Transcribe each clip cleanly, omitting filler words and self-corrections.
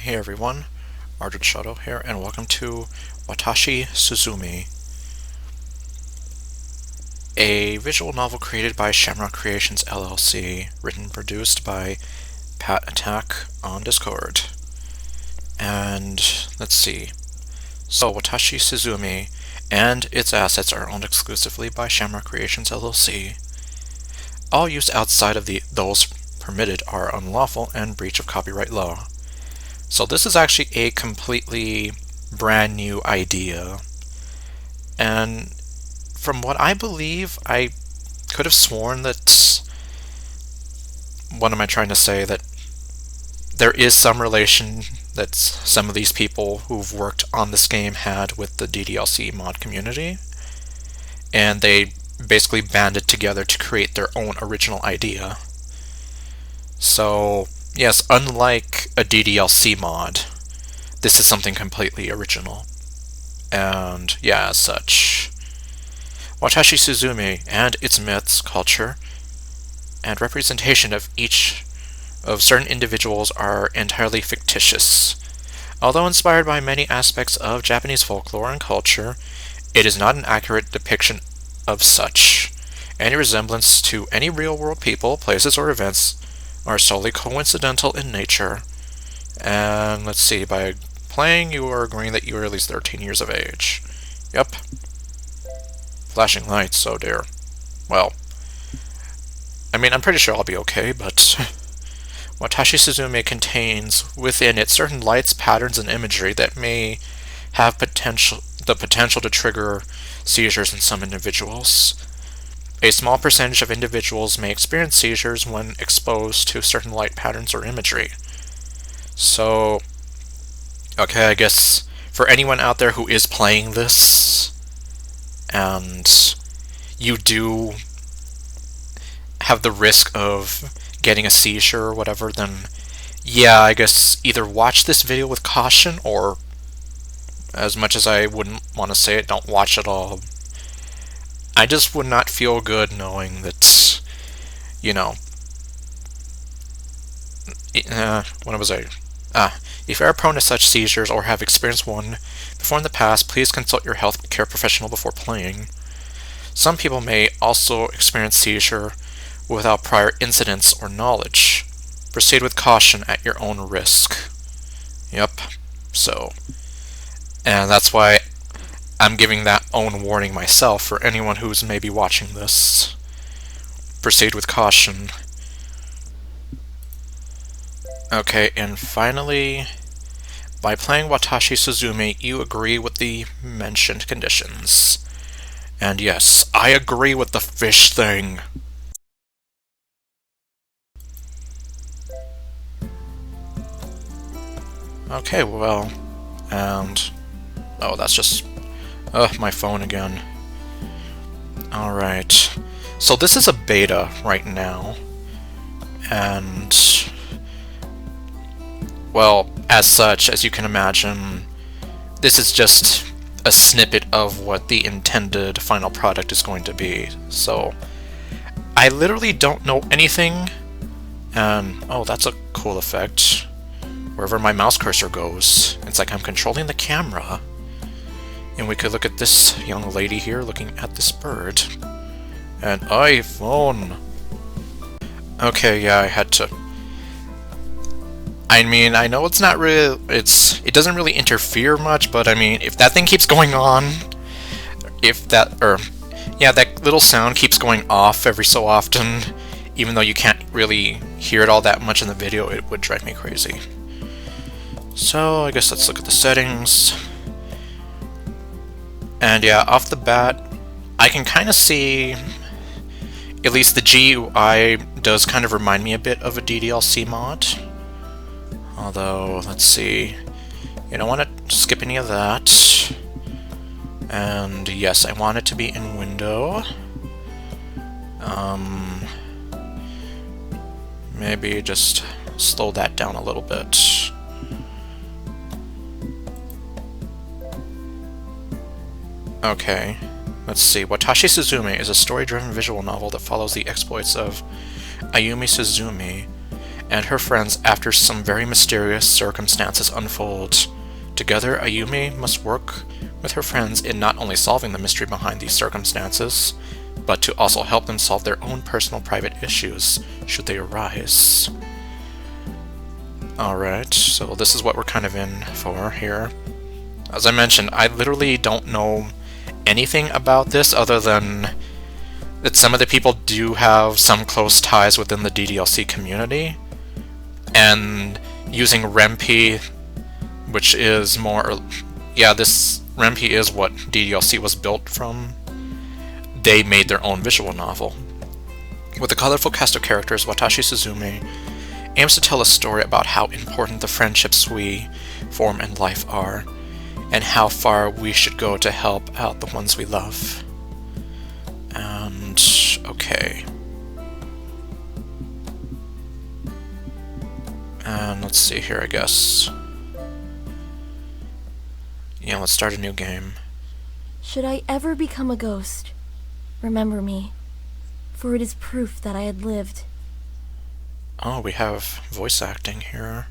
Hey everyone, ArdrethShadow here, and welcome to Watashi Suzume, a visual novel created by Shamrock Creations LLC, written and produced by Pat Attack on Discord. And let's see. So, Watashi Suzume and its assets are owned exclusively by Shamrock Creations LLC. All use outside of those permitted are unlawful and breach of copyright law. So this is actually a completely brand new idea, and from what I believe, I could have sworn that, what am I trying to say, that there is some relation that some of these people who've worked on this game had with the DDLC mod community, and they basically banded together to create their own original idea. So yes, unlike a DDLC mod, this is something completely original. And yeah, as such, Watashi Suzume and its myths, culture, and representation of each of certain individuals are entirely fictitious. Although inspired by many aspects of Japanese folklore and culture, it is not an accurate depiction of such. Any resemblance to any real-world people, places, or events are solely coincidental in nature. And let's see, by playing you are agreeing that you are at least 13 years of age. Yep. Flashing lights, oh dear. Well, I mean, I'm pretty sure I'll be okay, but Watashi Suzume contains within it certain lights, patterns, and imagery that may have the potential to trigger seizures in some individuals. A small percentage of individuals may experience seizures when exposed to certain light patterns or imagery. So, okay, I guess for anyone out there who is playing this, and you do have the risk of getting a seizure or whatever, then yeah, I guess either watch this video with caution, or, as much as I wouldn't want to say it, don't watch at all. I just would not feel good knowing that, you know, what was I? If you are prone to such seizures or have experienced one before in the past, please consult your health care professional before playing. Some people may also experience seizure without prior incidents or knowledge. Proceed with caution at your own risk. Yep, so, and that's why I'm giving that own warning myself for anyone who's maybe watching this. Proceed with caution. Okay, and finally, by playing Watashi Suzume, you agree with the mentioned conditions. And yes, I agree with the fish thing. Okay, well, and oh, that's just my phone again. Alright, so this is a beta right now, and well, as such, as you can imagine, this is just a snippet of what the intended final product is going to be. So I literally don't know anything, and oh, that's a cool effect. Wherever my mouse cursor goes, it's like I'm controlling the camera. And we could look at this young lady here looking at this bird. An iPhone! Okay, yeah, I had to. I mean, I know it's not really, it doesn't really interfere much, but I mean, if that thing keeps going on, yeah, that little sound keeps going off every so often, even though you can't really hear it all that much in the video, it would drive me crazy. So, I guess let's look at the settings. And yeah, off the bat, I can kind of see, at least the GUI does kind of remind me a bit of a DDLC mod. Although, let's see, you don't want to skip any of that. And yes, I want it to be in window. Maybe just slow that down a little bit. Okay, let's see. Watashi Suzume is a story-driven visual novel that follows the exploits of Ayumi Suzume, and her friends after some very mysterious circumstances unfold. Together, Ayumi must work with her friends in not only solving the mystery behind these circumstances, but to also help them solve their own personal private issues, should they arise. Alright, so this is what we're kind of in for here. As I mentioned, I literally don't know anything about this other than that some of the people do have some close ties within the DDLC community, and using Rempe, which is more... yeah, this Rempe is what DDLC was built from. They made their own visual novel. With a colorful cast of characters, Watashi Suzume aims to tell a story about how important the friendships we form in life are, and how far we should go to help out the ones we love. And... okay. And let's see here, I guess. Yeah, let's start a new game. Should I ever become a ghost, remember me, for it is proof that I had lived. Oh, we have voice acting here.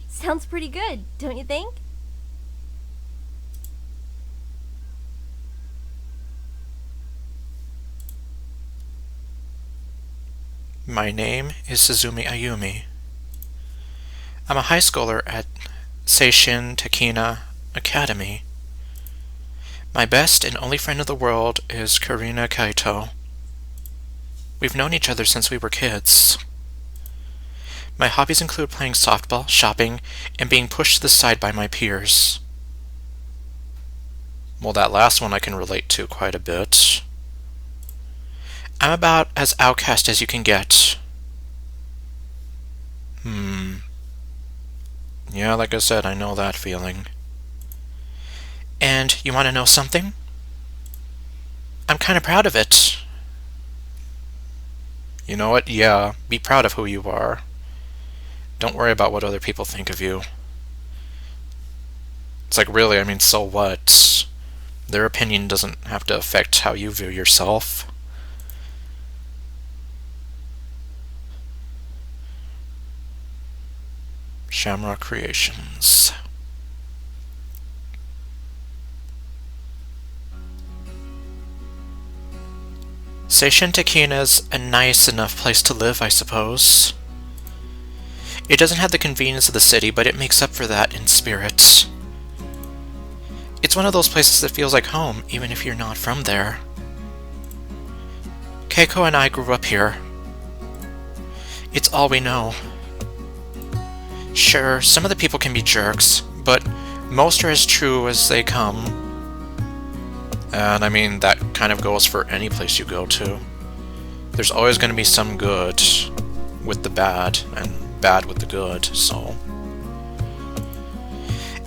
Sounds pretty good, don't you think? My name is Suzume Ayumi. I'm a high schooler at Seishin Tekina Academy. My best and only friend in the world is Karina Kaito. We've known each other since we were kids. My hobbies include playing softball, shopping, and being pushed to the side by my peers. Well, that last one I can relate to quite a bit. I'm about as outcast as you can get. Yeah, like I said, I know that feeling. And you want to know something? I'm kind of proud of it. You know what? Yeah, be proud of who you are. Don't worry about what other people think of you. It's like, really, I mean, so what? Their opinion doesn't have to affect how you view yourself. Shamrock Creations. Seishin Tekina's a nice enough place to live, I suppose. It doesn't have the convenience of the city, but it makes up for that in spirit. It's one of those places that feels like home, even if you're not from there. Keiko and I grew up here. It's all we know. Sure, some of the people can be jerks, but most are as true as they come. And I mean, that kind of goes for any place you go to. There's always going to be some good with the bad, and bad with the good, so...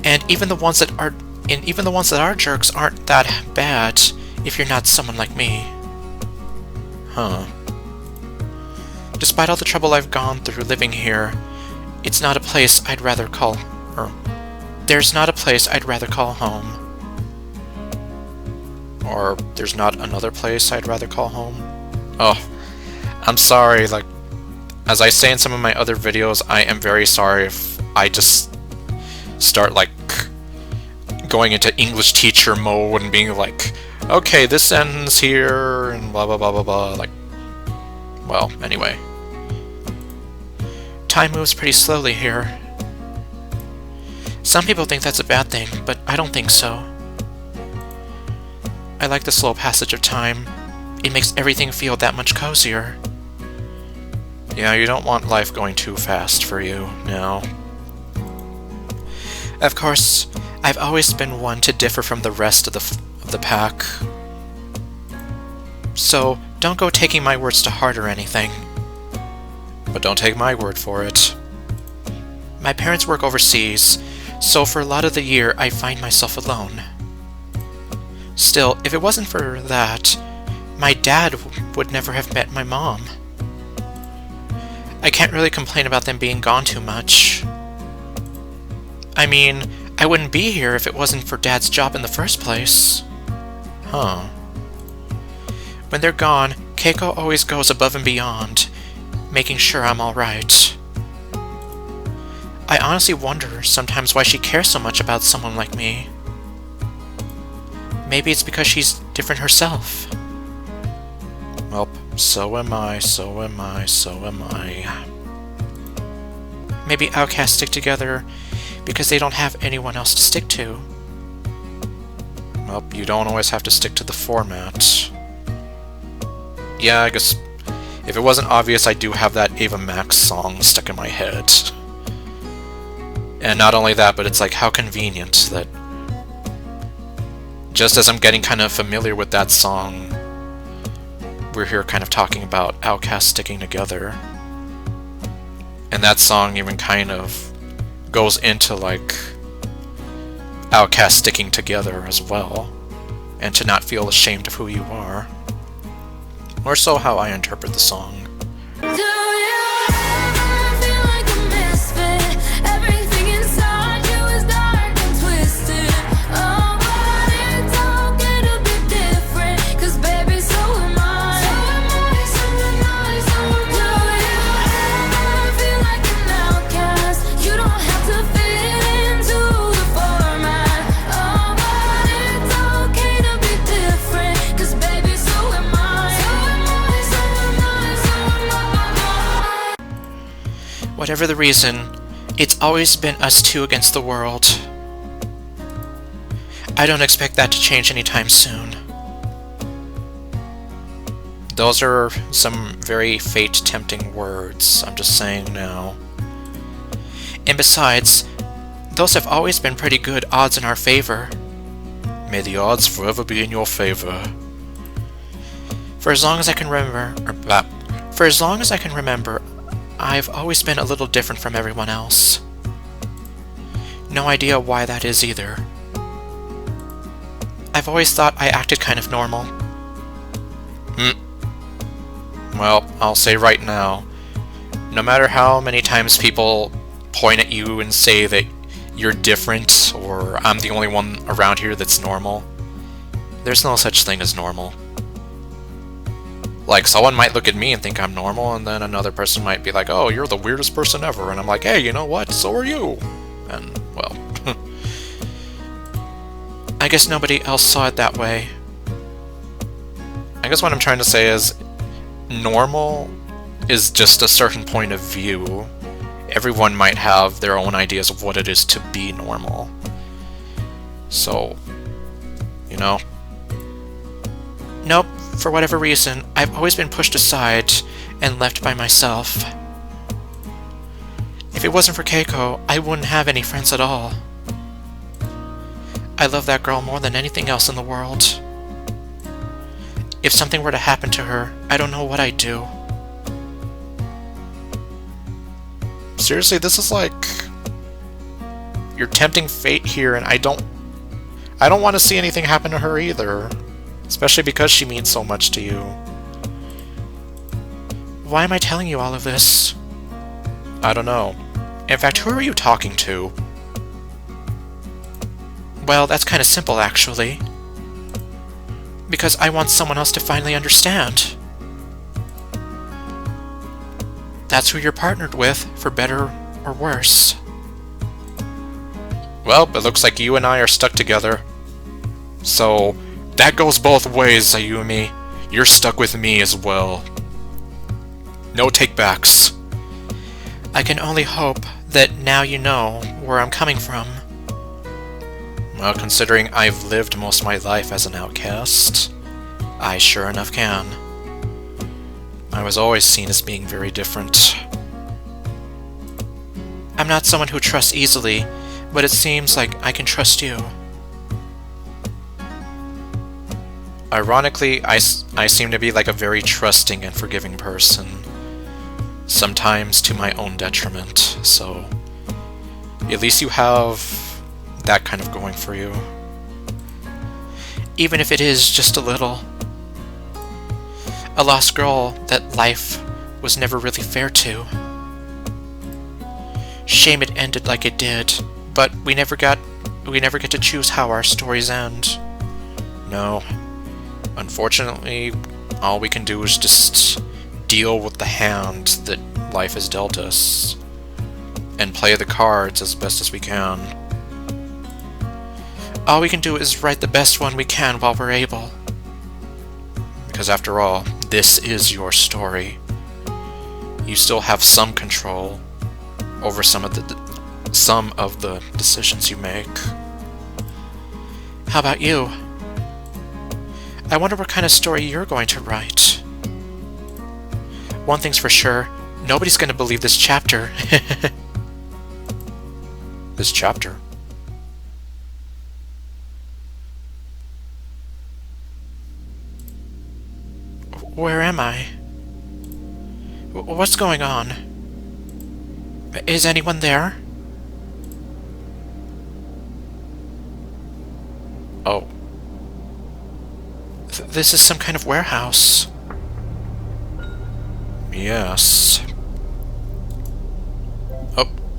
And even the ones that are jerks aren't that bad if you're not someone like me. Huh. Despite all the trouble I've gone through living here, it's not a place I'd rather call... there's not a place I'd rather call home. Or, there's not another place I'd rather call home? Oh, I'm sorry, like, as I say in some of my other videos, I am very sorry if I just start, like, going into English teacher mode and being like, okay, this ends here, and blah blah blah blah blah, like, well, anyway. Time moves pretty slowly here. Some people think that's a bad thing, but I don't think so. I like the slow passage of time. It makes everything feel that much cozier. Yeah, you don't want life going too fast for you, no. Of course, I've always been one to differ from the rest of the pack. So, don't go taking my words to heart or anything. But don't take my word for it. My parents work overseas, so for a lot of the year I find myself alone. Still, if it wasn't for that, my dad would never have met my mom. I can't really complain about them being gone too much. I mean, I wouldn't be here if it wasn't for Dad's job in the first place. Huh. When they're gone, Keiko always goes above and beyond, making sure I'm alright. I honestly wonder sometimes why she cares so much about someone like me. Maybe it's because she's different herself. Well, so am I, so am I, so am I. Maybe outcasts stick together because they don't have anyone else to stick to. Well, you don't always have to stick to the format. Yeah, I guess if it wasn't obvious, I do have that Ava Max song stuck in my head. And not only that, but it's like how convenient that just as I'm getting kind of familiar with that song, we're here kind of talking about outcasts sticking together. And that song even kind of goes into like outcasts sticking together as well, and to not feel ashamed of who you are. Or so how I interpret the song. Whatever the reason, it's always been us two against the world. I don't expect that to change anytime soon. Those are some very fate-tempting words, I'm just saying now. And besides, those have always been pretty good odds in our favor. May the odds forever be in your favor. For as long as I can remember, I've always been a little different from everyone else. No idea why that is either. I've always thought I acted kind of normal. Well, I'll say right now, no matter how many times people point at you and say that you're different, or I'm the only one around here that's normal, there's no such thing as normal. Like, someone might look at me and think I'm normal, and then another person might be like, oh, you're the weirdest person ever, and I'm like, hey, you know what, so are you! And, well... I guess nobody else saw it that way. I guess what I'm trying to say is, normal is just a certain point of view. Everyone might have their own ideas of what it is to be normal. So, you know? Nope. For whatever reason, I've always been pushed aside and left by myself. If it wasn't for Keiko, I wouldn't have any friends at all. I love that girl more than anything else in the world. If something were to happen to her, I don't know what I'd do. Seriously, this is like... you're tempting fate here, and I don't want to see anything happen to her either. Especially because she means so much to you. Why am I telling you all of this? I don't know. In fact, who are you talking to? Well, that's kind of simple, actually. Because I want someone else to finally understand. That's who you're partnered with, for better or worse. Well, it looks like you and I are stuck together. So... that goes both ways, Ayumi. You're stuck with me as well. No take-backs. I can only hope that now you know where I'm coming from. Well, considering I've lived most of my life as an outcast, I sure enough can. I was always seen as being very different. I'm not someone who trusts easily, but it seems like I can trust you. Ironically, I seem to be like a very trusting and forgiving person. Sometimes to my own detriment, so... at least you have that kind of going for you. Even if it is just a little. A lost girl that life was never really fair to. Shame it ended like it did, but we never get to choose how our stories end. No. Unfortunately, all we can do is just deal with the hand that life has dealt us, and play the cards as best as we can. All we can do is write the best one we can while we're able. Because after all, this is your story. You still have some control over some of the decisions you make. How about you? I wonder what kind of story you're going to write. One thing's for sure, nobody's going to believe this chapter. This chapter? Where am I? What's going on? Is anyone there? Oh. This is some kind of warehouse. Yes.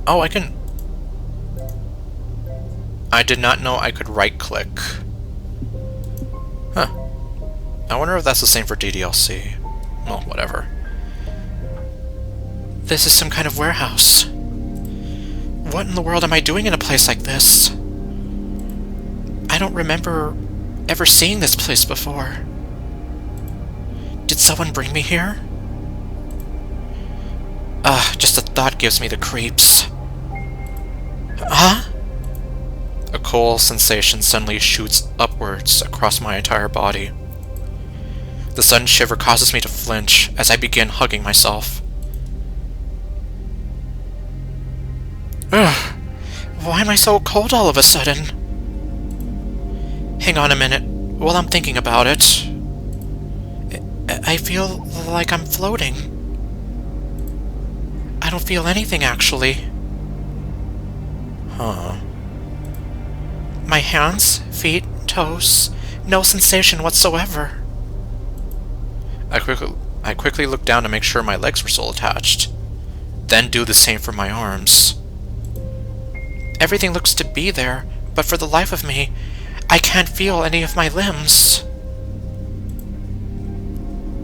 Oh, I can... I did not know I could right-click. Huh. I wonder if that's the same for DDLC. Well, whatever. This is some kind of warehouse. What in the world am I doing in a place like this? I don't remember ever seeing this place before. Did someone bring me here? Just the thought gives me the creeps. Huh? A cold sensation suddenly shoots upwards across my entire body. The sudden shiver causes me to flinch as I begin hugging myself. Ugh, why am I so cold all of a sudden? Hang on a minute, while I'm thinking about it. I feel like I'm floating. I don't feel anything, actually. Huh. My hands, feet, toes, no sensation whatsoever. I quickly looked down to make sure my legs were still attached. Then do the same for my arms. Everything looks to be there, but for the life of me, I can't feel any of my limbs.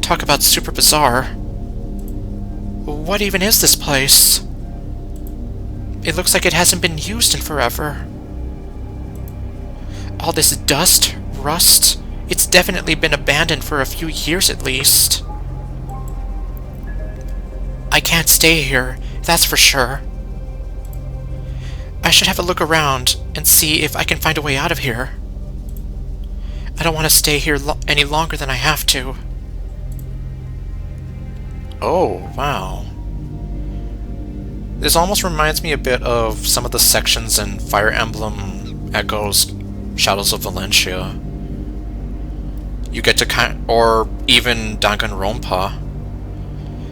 Talk about super bizarre. What even is this place? It looks like it hasn't been used in forever. All this dust, rust, it's definitely been abandoned for a few years at least. I can't stay here, that's for sure. I should have a look around and see if I can find a way out of here. I don't want to stay here any longer than I have to. Oh, wow. This almost reminds me a bit of some of the sections in Fire Emblem Echoes Shadows of Valentia. You get to or even Danganronpa.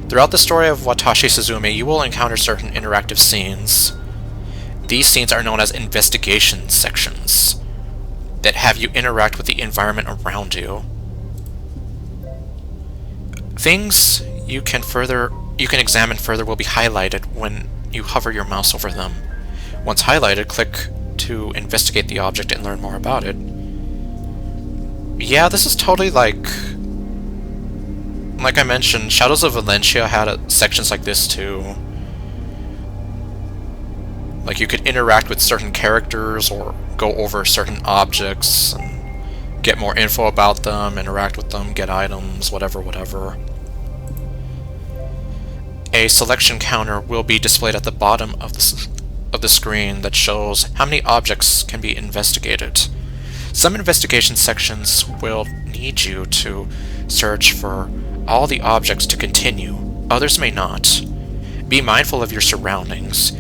Throughout the story of Watashi Suzume, you will encounter certain interactive scenes. These scenes are known as investigation sections that have you interact with the environment around you. Things you can examine further will be highlighted when you hover your mouse over them. Once highlighted, click to investigate the object and learn more about it. Yeah, this is totally like I mentioned, Shadows of Valentia had sections like this too. Like you could interact with certain characters or go over certain objects and get more info about them, interact with them, get items, whatever. A selection counter will be displayed at the bottom of the screen that shows how many objects can be investigated. Some investigation sections will need you to search for all the objects to continue, others may not. Be mindful of your surroundings.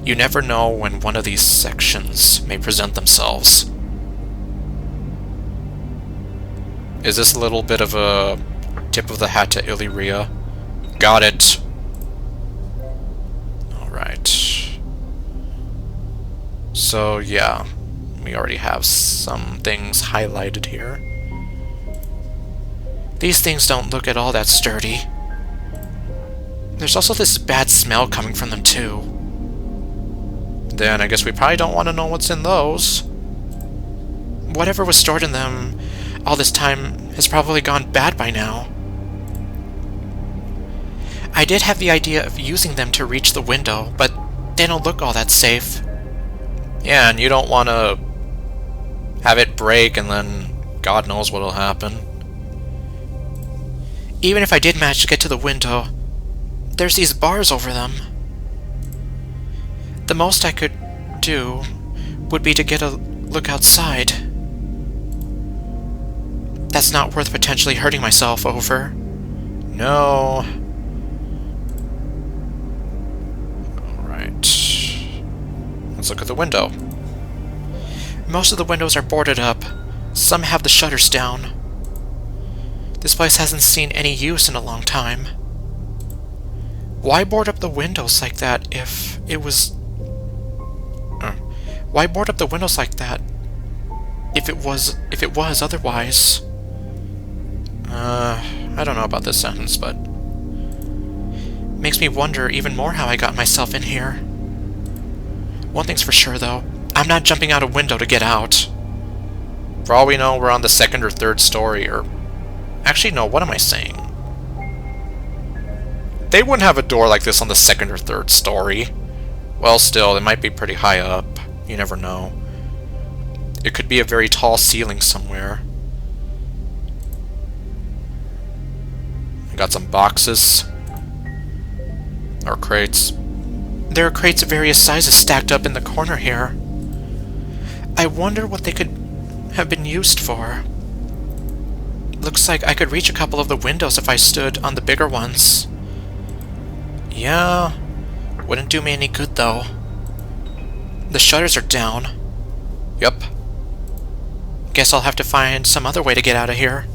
You never know when one of these sections may present themselves. Is this a little bit of a tip of the hat to Illyria? Got it. Alright. So, yeah. We already have some things highlighted here. These things don't look at all that sturdy. There's also this bad smell coming from them too. Then I guess we probably don't want to know what's in those. Whatever was stored in them all this time has probably gone bad by now. I did have the idea of using them to reach the window, but they don't look all that safe. Yeah, and you don't want to have it break and then God knows what'll happen. Even if I did manage to get to the window, there's these bars over them. The most I could do would be to get a look outside. That's not worth potentially hurting myself over. No. Alright. Let's look at the window. Most of the windows are boarded up. Some have the shutters down. This place hasn't seen any use in a long time. Why board up the windows like that if it was... Why board up the windows like that if it was otherwise? I don't know about this sentence, but... makes me wonder even more how I got myself in here. One thing's for sure, though. I'm not jumping out a window to get out. For all we know, we're on the second or third story, or... Actually, no, what am I saying? They wouldn't have a door like this on the second or third story. Well, still, it might be pretty high up. You never know. It could be a very tall ceiling somewhere. I got some boxes. Or crates. There are crates of various sizes stacked up in the corner here. I wonder what they could have been used for. Looks like I could reach a couple of the windows if I stood on the bigger ones. Yeah, wouldn't do me any good though. The shutters are down. Yup. Guess I'll have to find some other way to get out of here.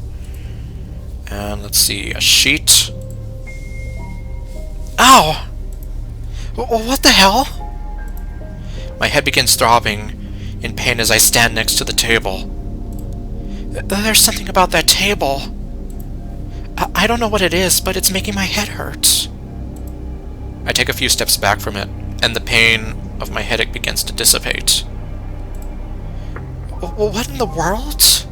And let's see, a sheet. Ow! What the hell? My head begins throbbing in pain as I stand next to the table. There's something about that table. I don't know what it is, but it's making my head hurt. I take a few steps back from it, and the pain of my headache begins to dissipate. What in the world?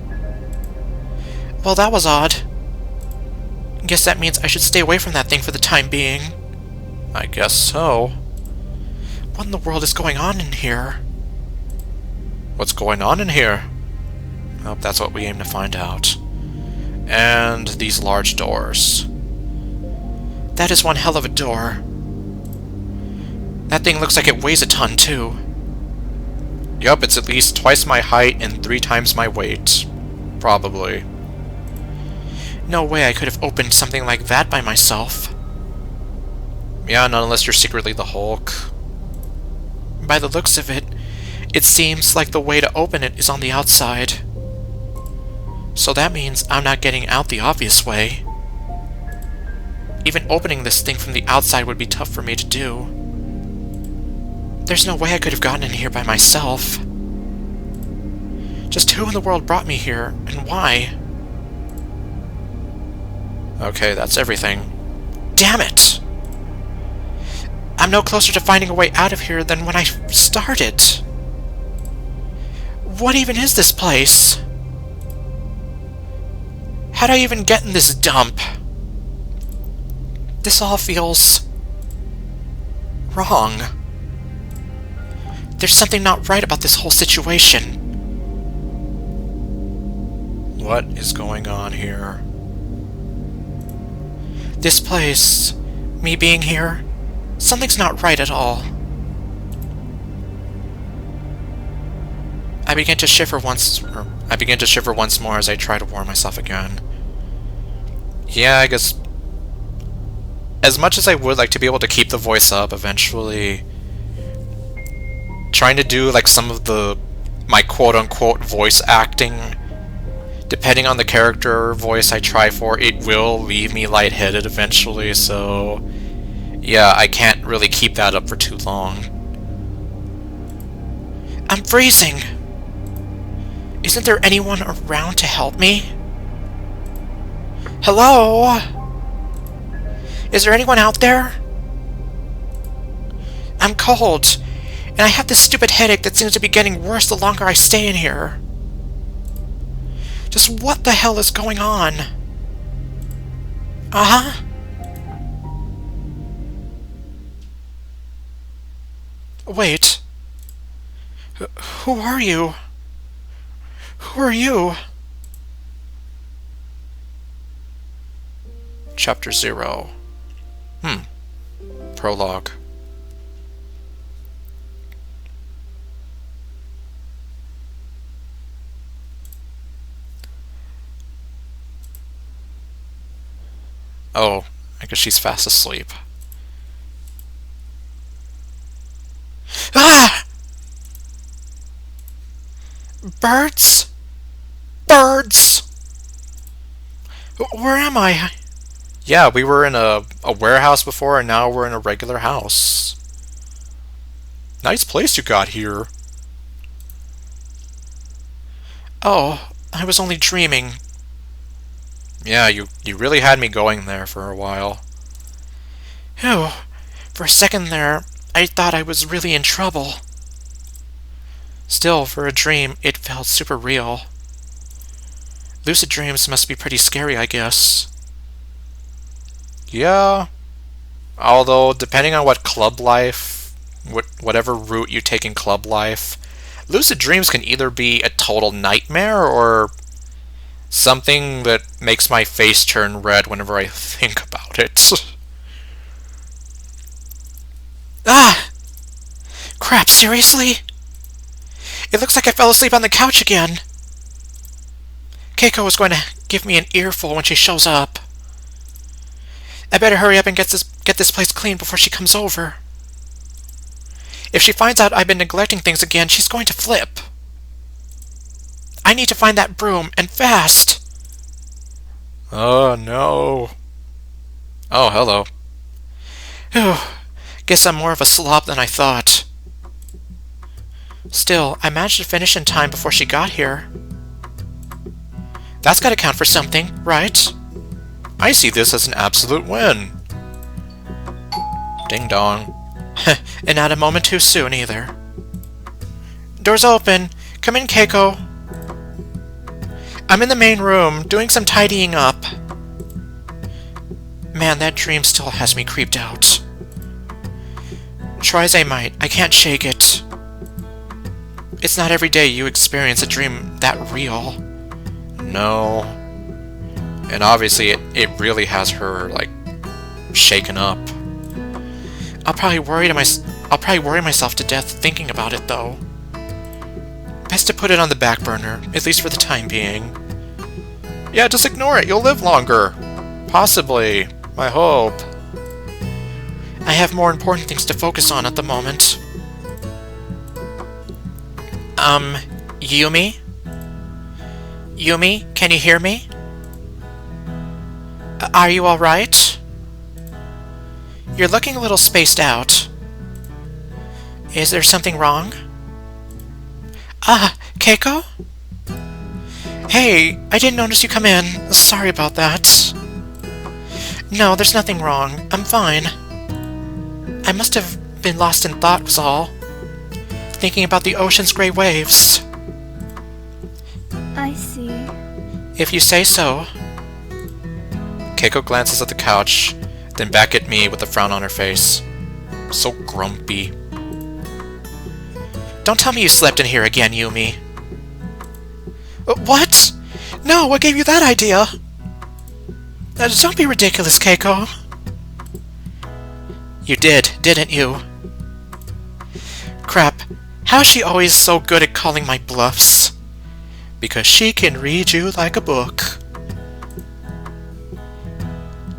Well, that was odd. Guess that means I should stay away from that thing for the time being. I guess so. What in the world is going on in here? What's going on in here? Well, that's what we aim to find out. And these large doors. That is one hell of a door. That thing looks like it weighs a ton, too. Yup, it's at least twice my height and 3 times my weight. Probably. No way I could have opened something like that by myself. Yeah, not unless you're secretly the Hulk. By the looks of it, it seems like the way to open it is on the outside. So that means I'm not getting out the obvious way. Even opening this thing from the outside would be tough for me to do. There's no way I could have gotten in here by myself. Just who in the world brought me here, and why? Okay, that's everything. Damn it! I'm no closer to finding a way out of here than when I started. What even is this place? How'd I even get in this dump? This all feels... wrong. There's something not right about this whole situation. What is going on here? This place, me being here, something's not right at all. I begin to shiver once more as I try to warm myself again. Yeah, I guess... as much as I would like to be able to keep the voice up eventually... trying to do like some of my quote-unquote voice acting, depending on the character voice I try for, it will leave me lightheaded eventually, so yeah, I can't really keep that up for too long. I'm freezing! Isn't there anyone around to help me? Hello? Is there anyone out there? I'm cold. And I have this stupid headache that seems to be getting worse the longer I stay in here. Just what the hell is going on? Uh-huh. Wait. Who are you? Who are you? Chapter 0. Prologue. Oh, I guess she's fast asleep. Ah! Birds? Birds! Where am I? Yeah, we were in a warehouse before, and now we're in a regular house. Nice place you got here. Oh, I was only dreaming. Yeah, you really had me going there for a while. Phew, for a second there, I thought I was really in trouble. Still, for a dream, it felt super real. Lucid dreams must be pretty scary, I guess. Yeah. Although, depending on what club life, whatever route you take in club life, lucid dreams can either be a total nightmare or something that makes my face turn red whenever I think about it. Ah! Crap, seriously? It looks like I fell asleep on the couch again. Keiko is going to give me an earful when she shows up. I better hurry up and get this place clean before she comes over. If she finds out I've been neglecting things again, she's going to flip. I need to find that broom, and fast! Oh, no. Oh, hello. Whew. Guess I'm more of a slob than I thought. Still, I managed to finish in time before she got here. That's gotta count for something, right? I see this as an absolute win. Ding dong. And not a moment too soon, either. Door's open. Come in, Keiko. I'm in the main room, doing some tidying up. Man, that dream still has me creeped out. Try as I might, I can't shake it. It's not every day you experience a dream that real. No. And obviously it really has her, like, shaken up. I'll probably worry myself to death thinking about it, though. Best to put it on the back burner, at least for the time being. Yeah, just ignore it, you'll live longer. Possibly. I hope. I have more important things to focus on at the moment. Yumi? Yumi, can you hear me? Are you alright? You're looking a little spaced out. Is there something wrong? Ah, Keiko? Hey, I didn't notice you come in. Sorry about that. No, there's nothing wrong. I'm fine. I must have been lost in thought was all. Thinking about the ocean's gray waves. I see. If you say so. Keiko glances at the couch, then back at me with a frown on her face. So grumpy. Don't tell me you slept in here again, Yumi. What? No, what gave you that idea? Don't be ridiculous, Keiko. You did, didn't you? Crap, how's she always so good at calling my bluffs? Because she can read you like a book.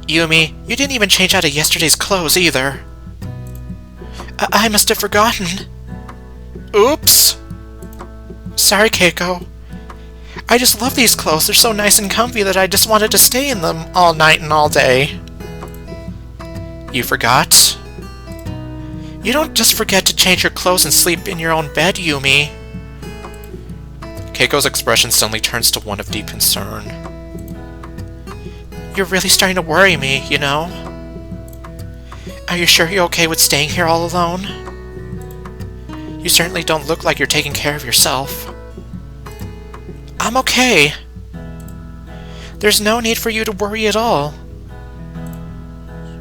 Yumi, you didn't even change out of yesterday's clothes either. I must have forgotten. Oops! Sorry, Keiko. I just love these clothes. They're so nice and comfy that I just wanted to stay in them all night and all day. You forgot? You don't just forget to change your clothes and sleep in your own bed, Yumi. Keiko's expression suddenly turns to one of deep concern. You're really starting to worry me, you know? Are you sure you're okay with staying here all alone? You certainly don't look like you're taking care of yourself. I'm okay. There's no need for you to worry at all.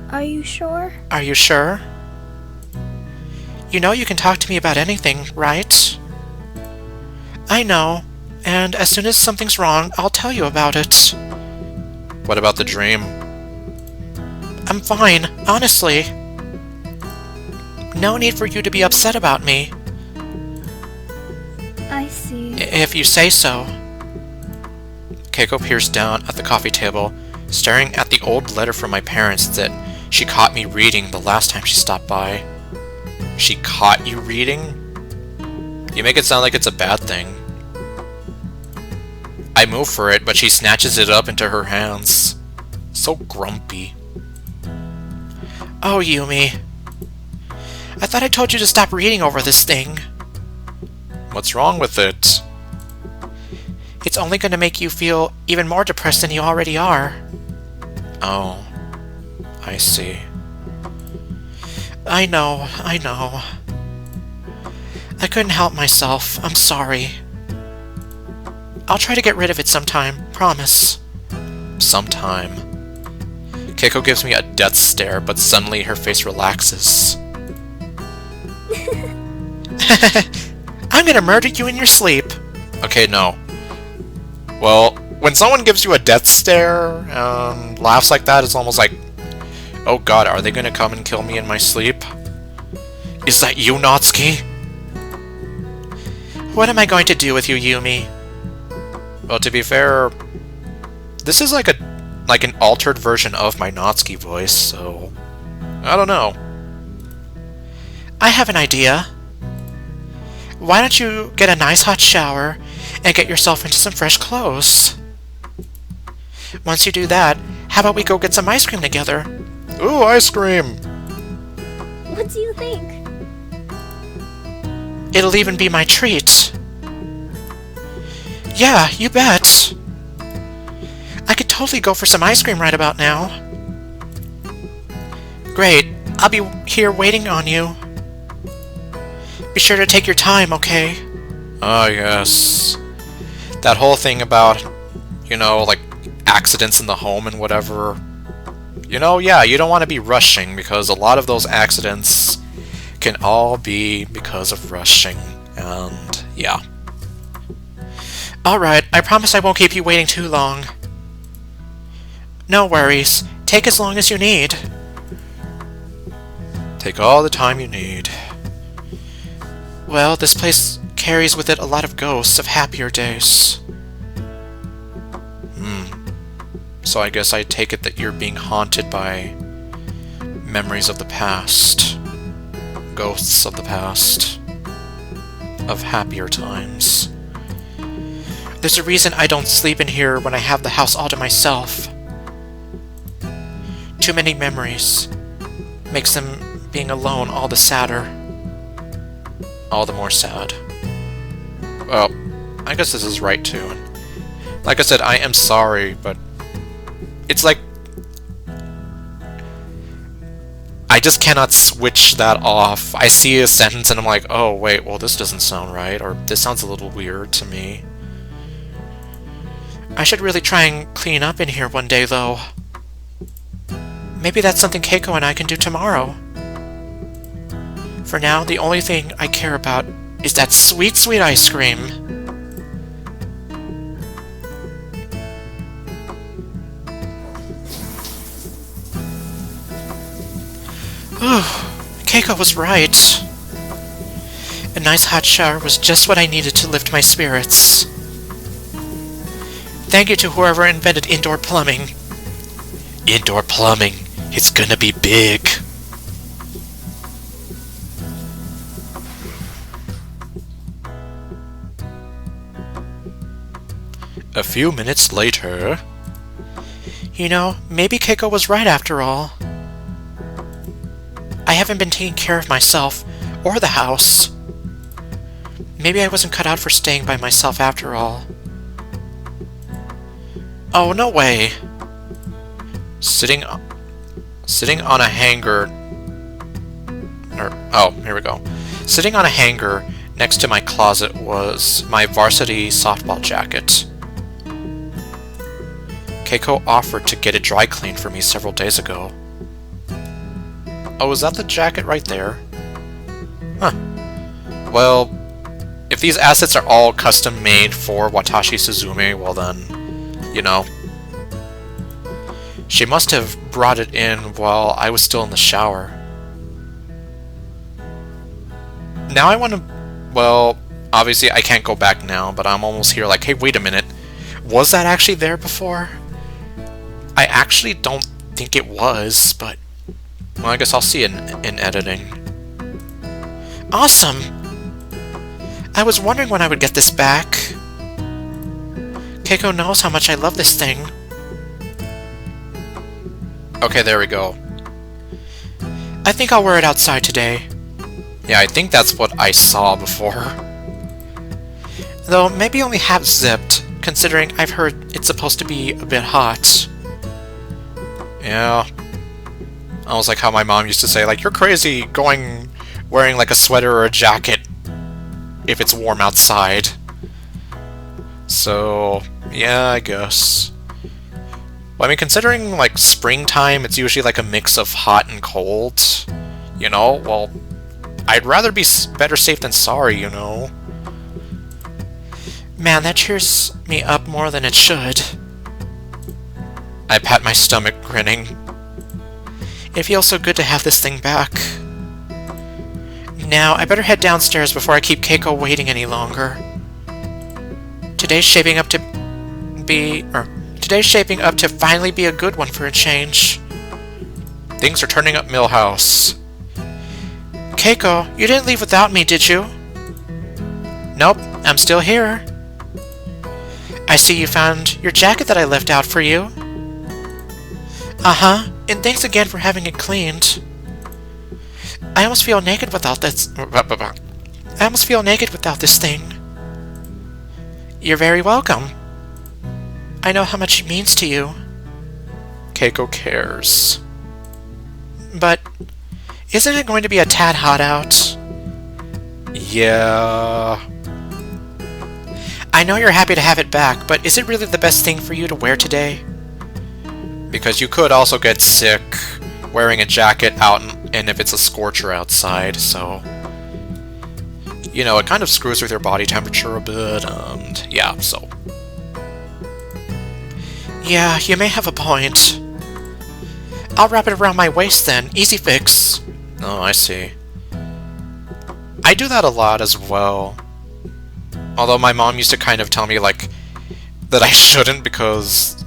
Are you sure? Are you sure? You know you can talk to me about anything, right? I know, and as soon as something's wrong, I'll tell you about it. What about the dream? I'm fine, honestly. No need for you to be upset about me. I see. If you say so. Keiko peers down at the coffee table, staring at the old letter from my parents that she caught me reading the last time she stopped by. She caught you reading? You make it sound like it's a bad thing. I move for it, but she snatches it up into her hands. So grumpy. Oh, Yumi. I thought I told you to stop reading over this thing. What's wrong with it? It's only going to make you feel even more depressed than you already are. Oh, I see. I know. I couldn't help myself. I'm sorry. I'll try to get rid of it sometime, promise. Sometime. Keiko gives me a death stare, but suddenly her face relaxes. I'm gonna murder you in your sleep. Okay, no. Well, when someone gives you a death stare and laughs like that, it's almost like, oh god, are they gonna come and kill me in my sleep? Is that you, Natsuki? What am I going to do with you, Yumi? Well, to be fair, this is like an altered version of my Natsuki voice, so I don't know. I have an idea. Why don't you get a nice hot shower and get yourself into some fresh clothes? Once you do that, how about we go get some ice cream together? Ooh, ice cream! What do you think? It'll even be my treat. Yeah, you bet. I could totally go for some ice cream right about now. Great, I'll be here waiting on you. Be sure to take your time, okay? Ah, yes. That whole thing about, you know, like, accidents in the home and whatever. You know, yeah, you don't want to be rushing, because a lot of those accidents can all be because of rushing, and yeah. Alright, I promise I won't keep you waiting too long. No worries. Take as long as you need. Take all the time you need. Well, this place carries with it a lot of ghosts of happier days. So I guess I take it that you're being haunted by memories of the past. Ghosts of the past. Of happier times. There's a reason I don't sleep in here when I have the house all to myself. Too many memories. Makes them being alone all the sadder. All the more sad. Well, I guess this is right too. And like I said, I am sorry, but it's like I just cannot switch that off. I see a sentence and I'm like, oh wait, well this doesn't sound right, or this sounds a little weird to me. I should really try and clean up in here one day, though. Maybe that's something Keiko and I can do tomorrow. For now, the only thing I care about is that sweet, sweet ice cream. Keiko was right. A nice hot shower was just what I needed to lift my spirits. Thank you to whoever invented indoor plumbing. Indoor plumbing. It's gonna be big. A few minutes later... You know, maybe Keiko was right after all. I haven't been taking care of myself, or the house. Maybe I wasn't cut out for staying by myself after all. Oh, no way! Sitting on a hanger... oh, here we go. Sitting on a hanger next to my closet was my varsity softball jacket. Keiko offered to get it dry cleaned for me several days ago. Oh, is that the jacket right there? Huh. Well, if these assets are all custom made for Watashi Suzume, well then, you know. She must have brought it in while I was still in the shower. Now I want to... Well, obviously I can't go back now, but I'm almost here like, hey, wait a minute. Was that actually there before? I actually don't think it was, but... Well, I guess I'll see it in editing. Awesome! I was wondering when I would get this back. Keiko knows how much I love this thing. Okay, there we go. I think I'll wear it outside today. Yeah, I think that's what I saw before. Though, maybe only half zipped, considering I've heard it's supposed to be a bit hot. Yeah. Almost like how my mom used to say, like, you're crazy wearing like a sweater or a jacket if it's warm outside. So, yeah, I guess. Well, I mean, considering, like, springtime, it's usually like a mix of hot and cold. You know, well, I'd rather be better safe than sorry, you know. Man, that cheers me up more than it should. I pat my stomach, grinning. It feels so good to have this thing back. Now, I better head downstairs before I keep Keiko waiting any longer. Today's shaping up to finally be a good one for a change. Things are turning up Millhouse. Keiko, you didn't leave without me, did you? Nope, I'm still here. I see you found your jacket that I left out for you. Uh-huh, and thanks again for having it cleaned. I almost feel naked without this... I almost feel naked without this thing. You're very welcome. I know how much it means to you. Keiko cares. But, isn't it going to be a tad hot out? Yeah... I know you're happy to have it back, but is it really the best thing for you to wear today? Because you could also get sick wearing a jacket out and if it's a scorcher outside, so... You know, it kind of screws with your body temperature a bit, and yeah, so... Yeah, you may have a point. I'll wrap it around my waist then, easy fix. Oh, I see. I do that a lot as well. Although my mom used to kind of tell me, like, that I shouldn't because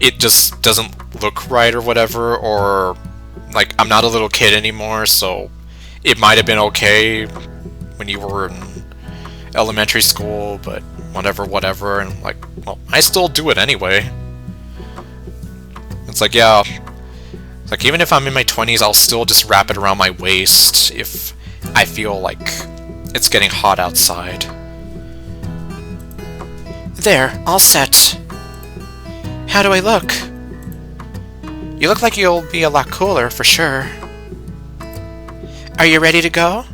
it just doesn't look right or whatever, or, like, I'm not a little kid anymore, so it might have been okay when you were in elementary school, but whatever, and, like, well, I still do it anyway. It's like, yeah, like, even if I'm in my 20s, I'll still just wrap it around my waist if I feel like it's getting hot outside. There, all set. How do I look? You look like you'll be a lot cooler, for sure. Are you ready to go?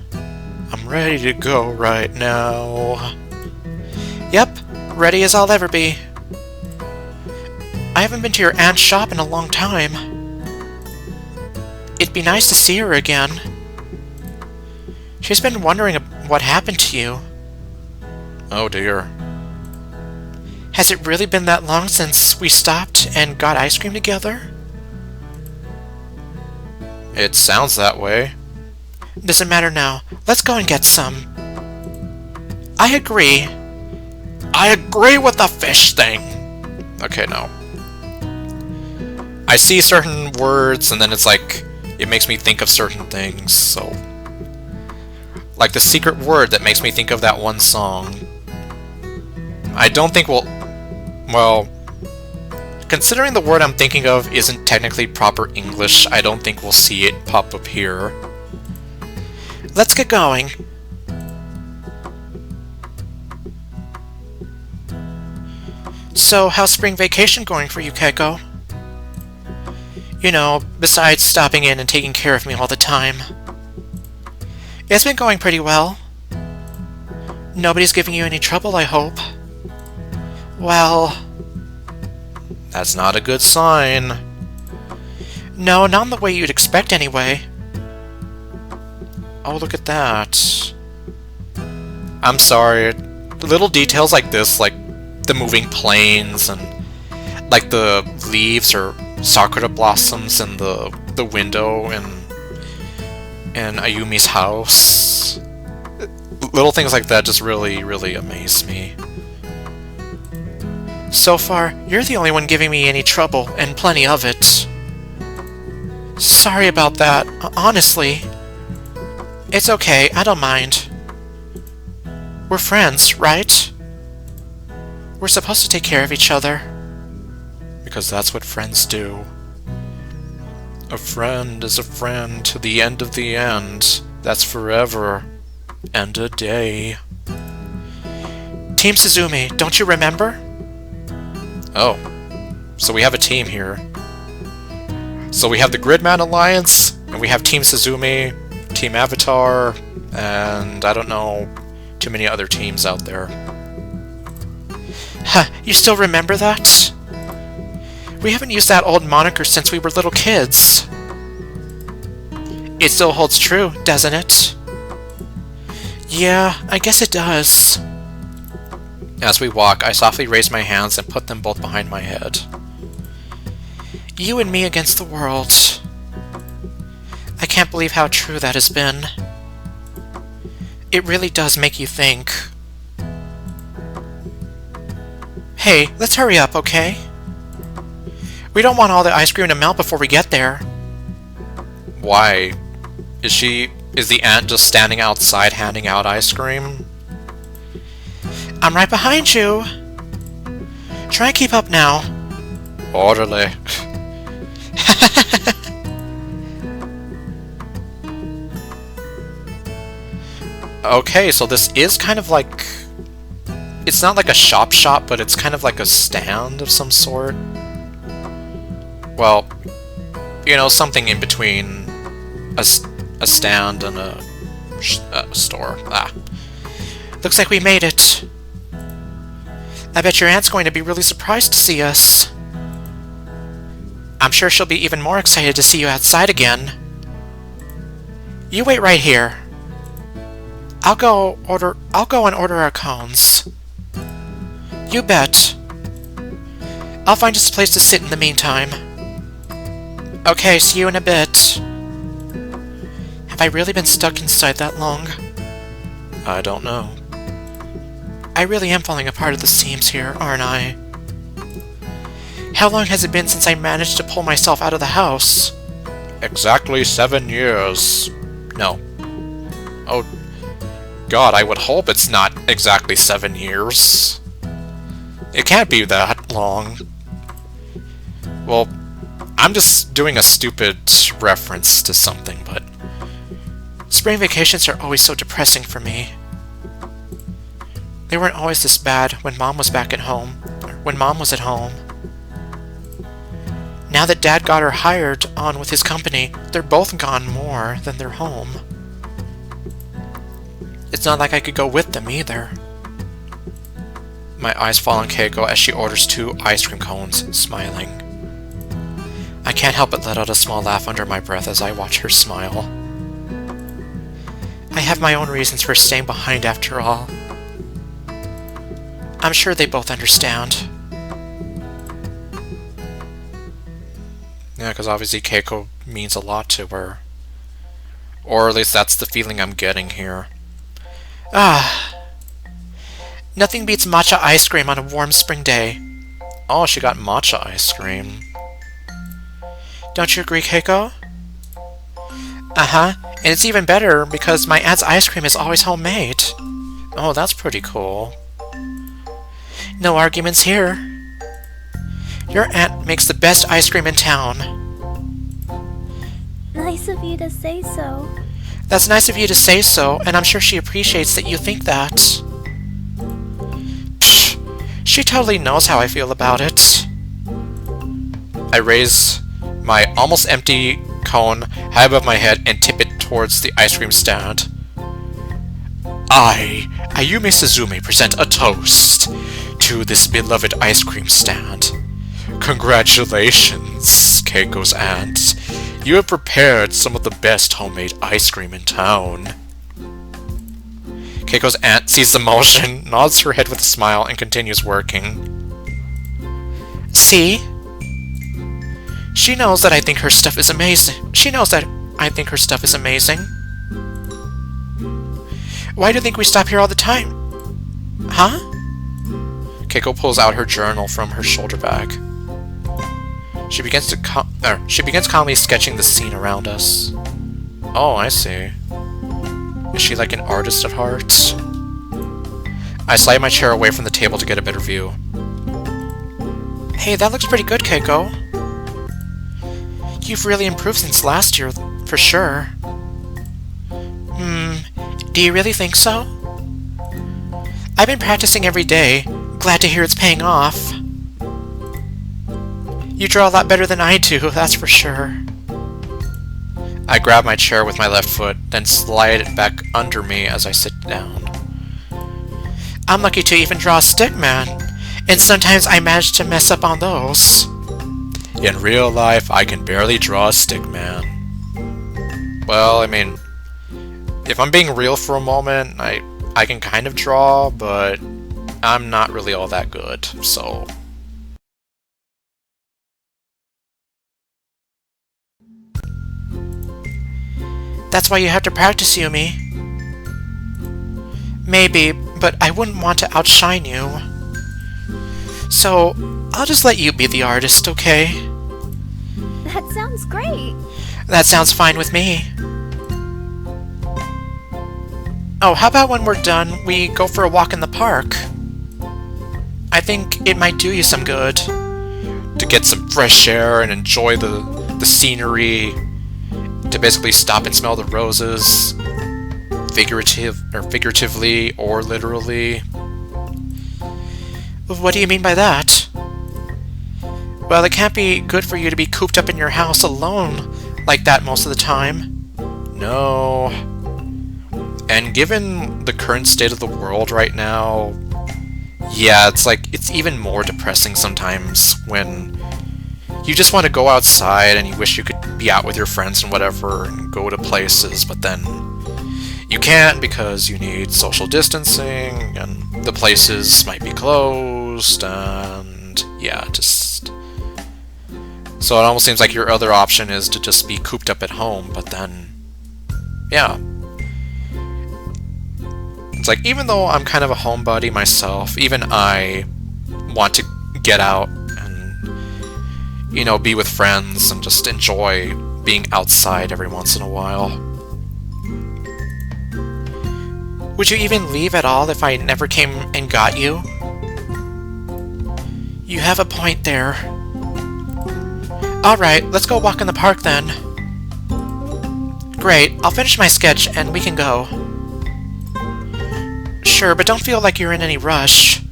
I'm ready to go right now. Yep, ready as I'll ever be. I haven't been to your aunt's shop in a long time. It'd be nice to see her again. She's been wondering what happened to you. Oh dear. Has it really been that long since we stopped and got ice cream together? It sounds that way. Doesn't matter now. Let's go and get some. I agree. I agree with the fish thing. Okay, no. I see certain words and then it's like, it makes me think of certain things, so... Like the secret word that makes me think of that one song. I don't think we'll... Well, considering the word I'm thinking of isn't technically proper English, I don't think we'll see it pop up here. Let's get going. So, how's spring vacation going for you, Keiko? You know, besides stopping in and taking care of me all the time. It's been going pretty well. Nobody's giving you any trouble, I hope. Well... That's not a good sign. No, not in the way you'd expect anyway. Oh, look at that. I'm sorry. Little details like this, like the moving planes and like the leaves or sakura blossoms in the window in Ayumi's house. Little things like that just really, really amaze me. So far, you're the only one giving me any trouble, and plenty of it. Sorry about that, honestly. It's okay, I don't mind. We're friends, right? We're supposed to take care of each other. Because that's what friends do. A friend is a friend to the end of the end. That's forever. And a day. Team Suzume, don't you remember? Oh. So we have a team here. So we have the Gridman Alliance, and we have Team Suzume, Team Avatar, and I don't know too many other teams out there. Huh, you still remember that? We haven't used that old moniker since we were little kids. It still holds true, doesn't it? Yeah, I guess it does. As we walk, I softly raise my hands and put them both behind my head. You and me against the world. I can't believe how true that has been. It really does make you think. Hey, let's hurry up, okay? We don't want all the ice cream to melt before we get there. Why? Is the aunt just standing outside handing out ice cream? I'm right behind you. Try and keep up now. Orderly. Okay, so this is kind of like... It's not like a shop, but it's kind of like a stand of some sort. Well, you know, something in between a stand and a store. Ah. Looks like we made it. I bet your aunt's going to be really surprised to see us. I'm sure she'll be even more excited to see you outside again. You wait right here. I'll go and order our cones. You bet. I'll find us a place to sit in the meantime. Okay, see you in a bit. Have I really been stuck inside that long? I don't know. I really am falling apart at the seams here, aren't I? How long has it been since I managed to pull myself out of the house? Exactly 7 years. No. Oh, God, I would hope it's not exactly 7 years. It can't be that long. Well, I'm just doing a stupid reference to something, but... Spring vacations are always so depressing for me. They weren't always this bad when Mom was back at home, or when Mom was at home. Now that Dad got her hired on with his company, they're both gone more than they're home. It's not like I could go with them either. My eyes fall on Keiko as she orders 2 ice cream cones, smiling. I can't help but let out a small laugh under my breath as I watch her smile. I have my own reasons for staying behind after all. I'm sure they both understand. Yeah, because obviously Keiko means a lot to her. Or at least that's the feeling I'm getting here. Ah. Nothing beats matcha ice cream on a warm spring day. Oh, she got matcha ice cream. Don't you agree, Keiko? Uh-huh. And it's even better because my aunt's ice cream is always homemade. Oh, that's pretty cool. No arguments here. Your aunt makes the best ice cream in town. Nice of you to say so. That's nice of you to say so, and I'm sure she appreciates that you think that. Psh, she totally knows how I feel about it. I raise my almost empty cone high above my head and tip it towards the ice cream stand. I, Ayume Suzume, present a toast to this beloved ice cream stand. Congratulations, Keiko's aunt. You have prepared some of the best homemade ice cream in town. Keiko's aunt sees the motion, nods her head with a smile, and continues working. See? She knows that I think her stuff is amazing. She knows that I think her stuff is amazing. Why do you think we stop here all the time? Huh? Keiko pulls out her journal from her shoulder bag. She begins calmly sketching the scene around us. Oh, I see. Is she like an artist at heart? I slide my chair away from the table to get a better view. Hey, that looks pretty good, Keiko. You've really improved since last year, for sure. Do you really think so? I've been practicing every day. Glad to hear it's paying off. You draw a lot better than I do, that's for sure. I grab my chair with my left foot, then slide it back under me as I sit down. I'm lucky to even draw a stickman, and sometimes I manage to mess up on those. In real life, I can barely draw a stickman. Well, I mean, if I'm being real for a moment, I can kind of draw, but I'm not really all that good, so... That's why you have to practice, Yumi. Maybe, but I wouldn't want to outshine you. So, I'll just let you be the artist, okay? That sounds great. That sounds fine with me. Oh, how about when we're done, we go for a walk in the park? I think it might do you some good. To get some fresh air and enjoy the scenery. To basically stop and smell the roses. Figuratively or literally. What do you mean by that? Well, it can't be good for you to be cooped up in your house alone like that most of the time. No. And given the current state of the world right now, yeah, it's even more depressing sometimes when you just want to go outside and you wish you could be out with your friends and whatever and go to places, but then you can't because you need social distancing and the places might be closed and yeah, just... So it almost seems like your other option is to just be cooped up at home, but then... Yeah. It's like, even though I'm kind of a homebody myself, even I want to get out and, you know, be with friends and just enjoy being outside every once in a while. Would you even leave at all if I never came and got you? You have a point there. Alright, let's go walk in the park then. Great, I'll finish my sketch and we can go. Sure, but don't feel like you're in any rush.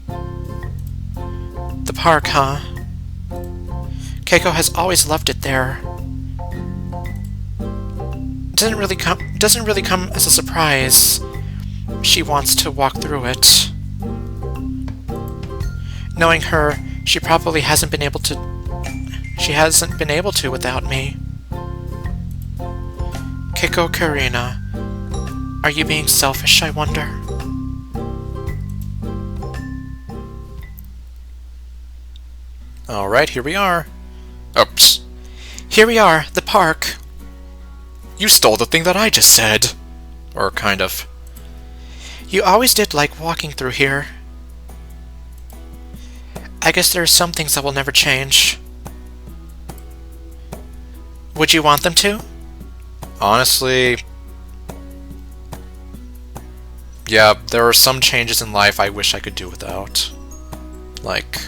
The park, huh? Keiko has always loved it there. Doesn't really come as a surprise. She wants to walk through it. Knowing her, she probably hasn't been able to. She hasn't been able to without me. Keiko Karina, are you being selfish, I wonder? Alright, here we are. Oops. Here we are, the park. You stole the thing that I just said. Or kind of. You always did like walking through here. I guess there are some things that will never change. Would you want them to? Honestly... Yeah, there are some changes in life I wish I could do without. Like,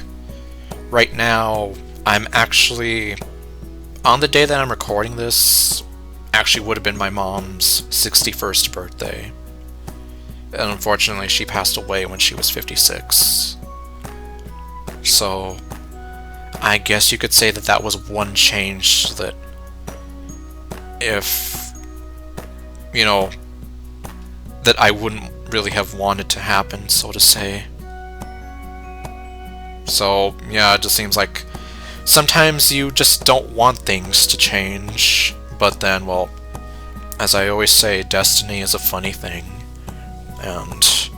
right now, I'm actually... On the day that I'm recording this, actually would have been my mom's 61st birthday. And unfortunately, she passed away when she was 56. So, I guess you could say that that was one change that, if, you know, that I wouldn't really have wanted to happen, so to say. So, yeah, it just seems like sometimes you just don't want things to change, But then, well, as I always say, destiny is a funny thing, and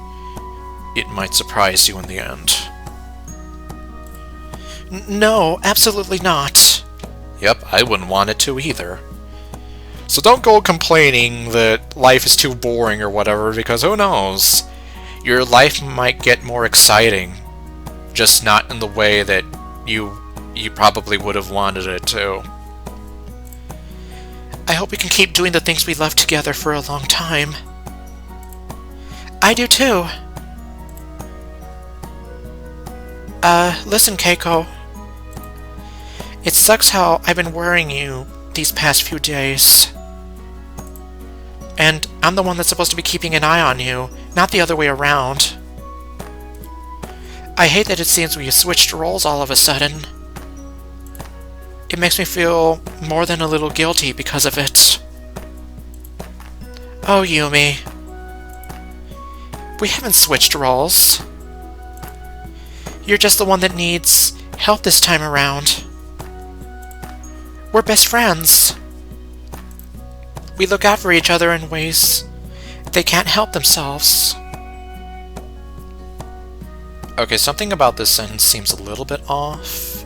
it might surprise you in the end. No, absolutely not. Yep, I wouldn't want it to either. So don't go complaining that life is too boring or whatever, because who knows? Your life might get more exciting, just not in the way that you probably would have wanted it to. I hope we can keep doing the things we love together for a long time. I do too. Listen, Keiko. It sucks how I've been worrying you these past few days. And I'm the one that's supposed to be keeping an eye on you, not the other way around. I hate that it seems we switched roles all of a sudden. It makes me feel more than a little guilty because of it. Oh, Yumi. We haven't switched roles. You're just the one that needs help this time around. We're best friends. We look out for each other in ways they can't help themselves. Okay, something about this sentence seems a little bit off.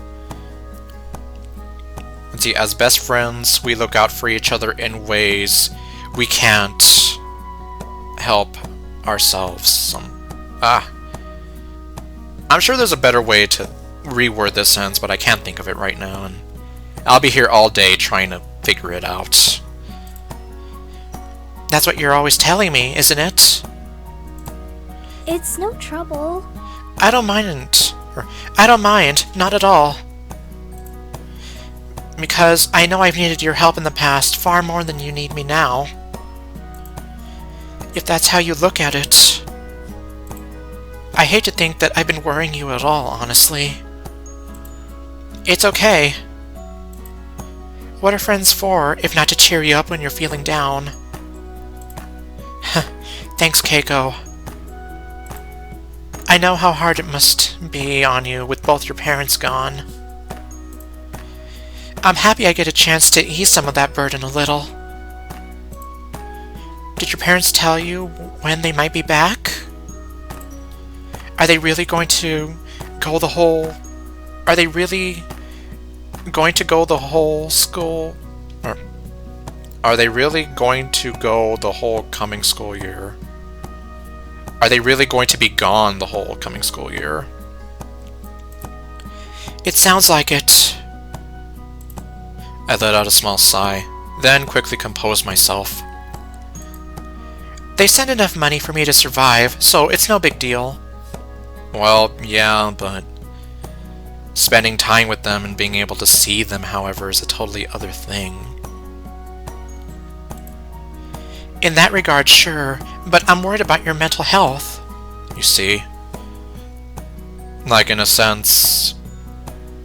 Let's see, as best friends, we look out for each other in ways we can't help ourselves. I'm sure there's a better way to reword this sentence, but I can't think of it right now, and I'll be here all day trying to figure it out. That's what you're always telling me, isn't it? It's no trouble. I don't mind. I don't mind, not at all. Because I know I've needed your help in the past far more than you need me now. If that's how you look at it. I hate to think that I've been worrying you at all, honestly. It's okay. What are friends for, if not to cheer you up when you're feeling down? Thanks, Keiko. I know how hard it must be on you with both your parents gone. I'm happy I get a chance to ease some of that burden a little. Did your parents tell you when they might be back? Are they really going to go the whole... Are they really going to go the whole school... Or are they really going to go the whole coming school year? Are they really going to be gone the whole coming school year? It sounds like it. I let out a small sigh, then quickly composed myself. They send enough money for me to survive, so it's no big deal. Well, yeah, but spending time with them and being able to see them, however, is a totally other thing. In that regard, sure, but I'm worried about your mental health. You see? Like, in a sense,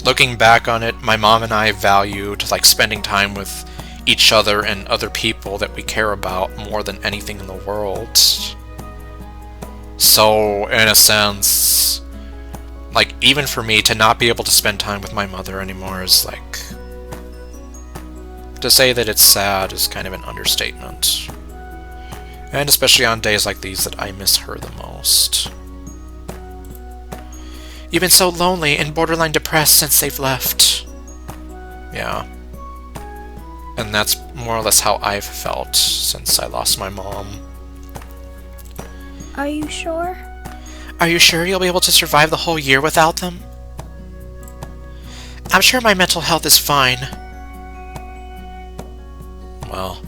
looking back on it, my mom and I valued, like, spending time with each other and other people that we care about more than anything in the world. So, in a sense, like, even for me to not be able to spend time with my mother anymore is, like... To say that it's sad is kind of an understatement. And especially on days like these that I miss her the most. You've been so lonely and borderline depressed since they've left. Yeah. And that's more or less how I've felt since I lost my mom. Are you sure? Are you sure you'll be able to survive the whole year without them? I'm sure my mental health is fine. Well,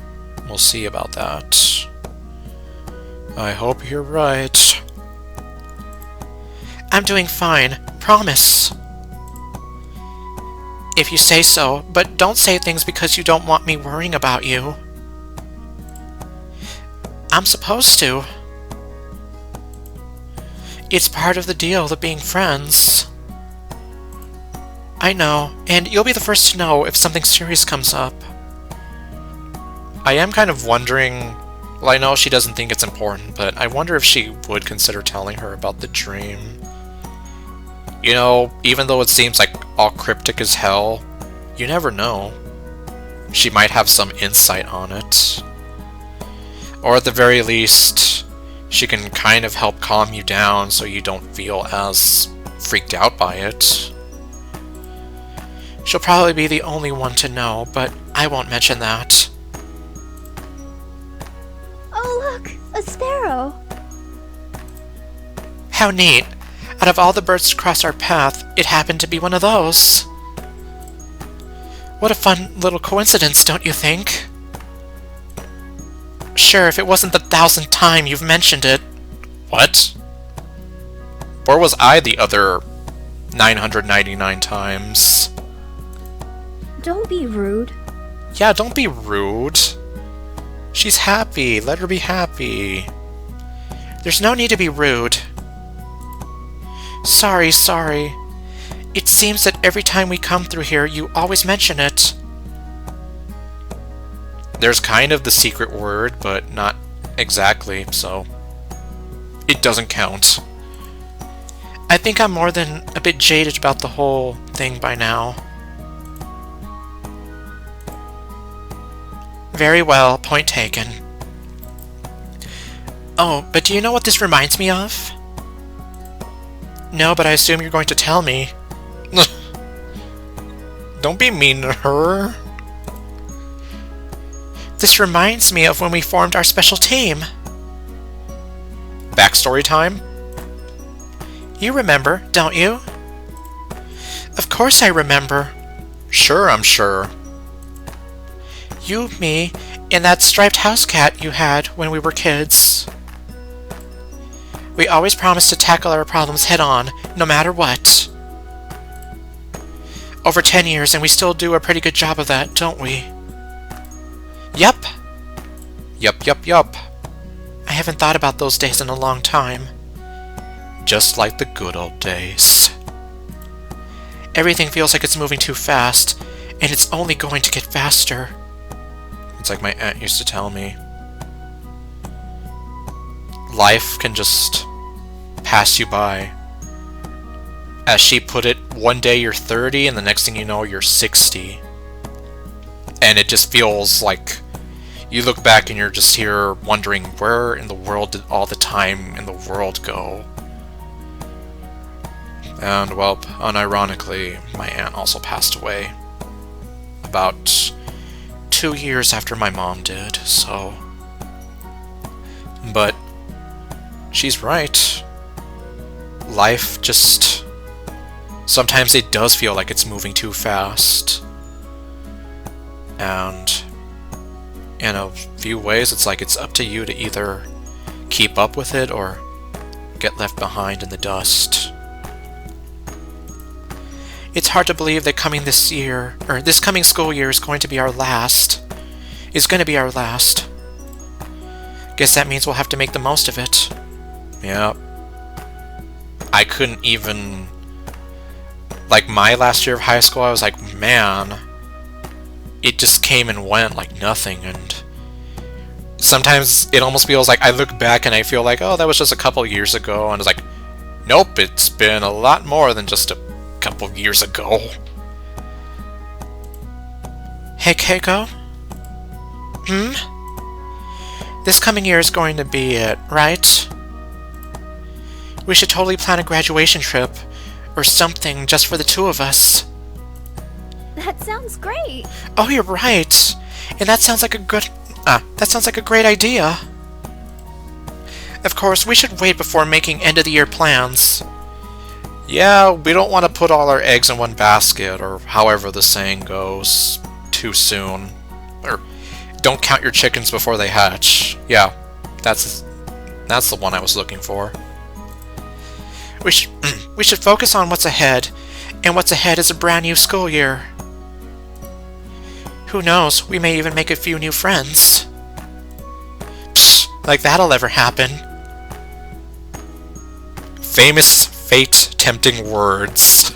we'll see about that. I hope you're right. I'm doing fine, promise. If you say so, but don't say things because you don't want me worrying about you. I'm supposed to. It's part of the deal of being friends. I know, and you'll be the first to know if something serious comes up. I am kind of wondering... Well, I know she doesn't think it's important, but I wonder if she would consider telling her about the dream. You know, even though it seems like all cryptic as hell, you never know. she might have some insight on it. Or at the very least, she can kind of help calm you down so you don't feel as freaked out by it. She'll probably be the only one to know, but I won't mention that. Oh look, a sparrow! How neat! Out of all the birds to cross our path, it happened to be one of those. What a fun little coincidence, don't you think? Sure, if it wasn't the 1000th time you've mentioned it. What? Where was I the other 999 times? Don't be rude. Yeah, don't be rude. She's happy. Let her be happy. There's no need to be rude. Sorry. It seems that every time we come through here, you always mention it. There's kind of the secret word, but not exactly, so it doesn't count. I think I'm more than a bit jaded about the whole thing by now. Very well, point taken. Oh, but do you know what this reminds me of? No, but I assume you're going to tell me. Don't be mean to her. This reminds me of when we formed our special team. Backstory time? You remember, don't you? Of course I remember. Sure, I'm sure. You, me, and that striped house cat you had when we were kids. We always promised to tackle our problems head-on, no matter what. Over 10 years, and we still do a pretty good job of that, don't we? Yup. Yup. I haven't thought about those days in a long time. Just like the good old days. Everything feels like it's moving too fast, and it's only going to get faster. It's like my aunt used to tell me. Life can just pass you by. As she put it, one day you're 30 and the next thing you know you're 60. And it just feels like you look back and you're just here wondering where in the world did all the time in the world go. And well, unironically, my aunt also passed away. About 2 years after my mom did, so... But she's right. Life just... Sometimes it does feel like it's moving too fast. And in a few ways, it's like it's up to you to either keep up with it or get left behind in the dust. It's hard to believe that this coming school year is going to be our last. Guess that means we'll have to make the most of it. Yeah. I couldn't even... Like, my last year of high school, I was like, man, it just came and went like nothing, and sometimes it almost feels like I look back and I feel like, oh, that was just a couple years ago, and it's like, nope, it's been a lot more than just a couple years ago. Hey, Keiko? This coming year is going to be it, right? We should totally plan a graduation trip, or something, just for the two of us. That sounds great! Oh, you're right! And that sounds like a great idea! Of course, we should wait before making end-of-the-year plans. Yeah, we don't want to put all our eggs in one basket, or however the saying goes, too soon. Or, don't count your chickens before they hatch. Yeah, that's the one I was looking for. We should focus on what's ahead, and what's ahead is a brand new school year. Who knows, we may even make a few new friends. Psh, like that'll ever happen. Famous fate-tempting words.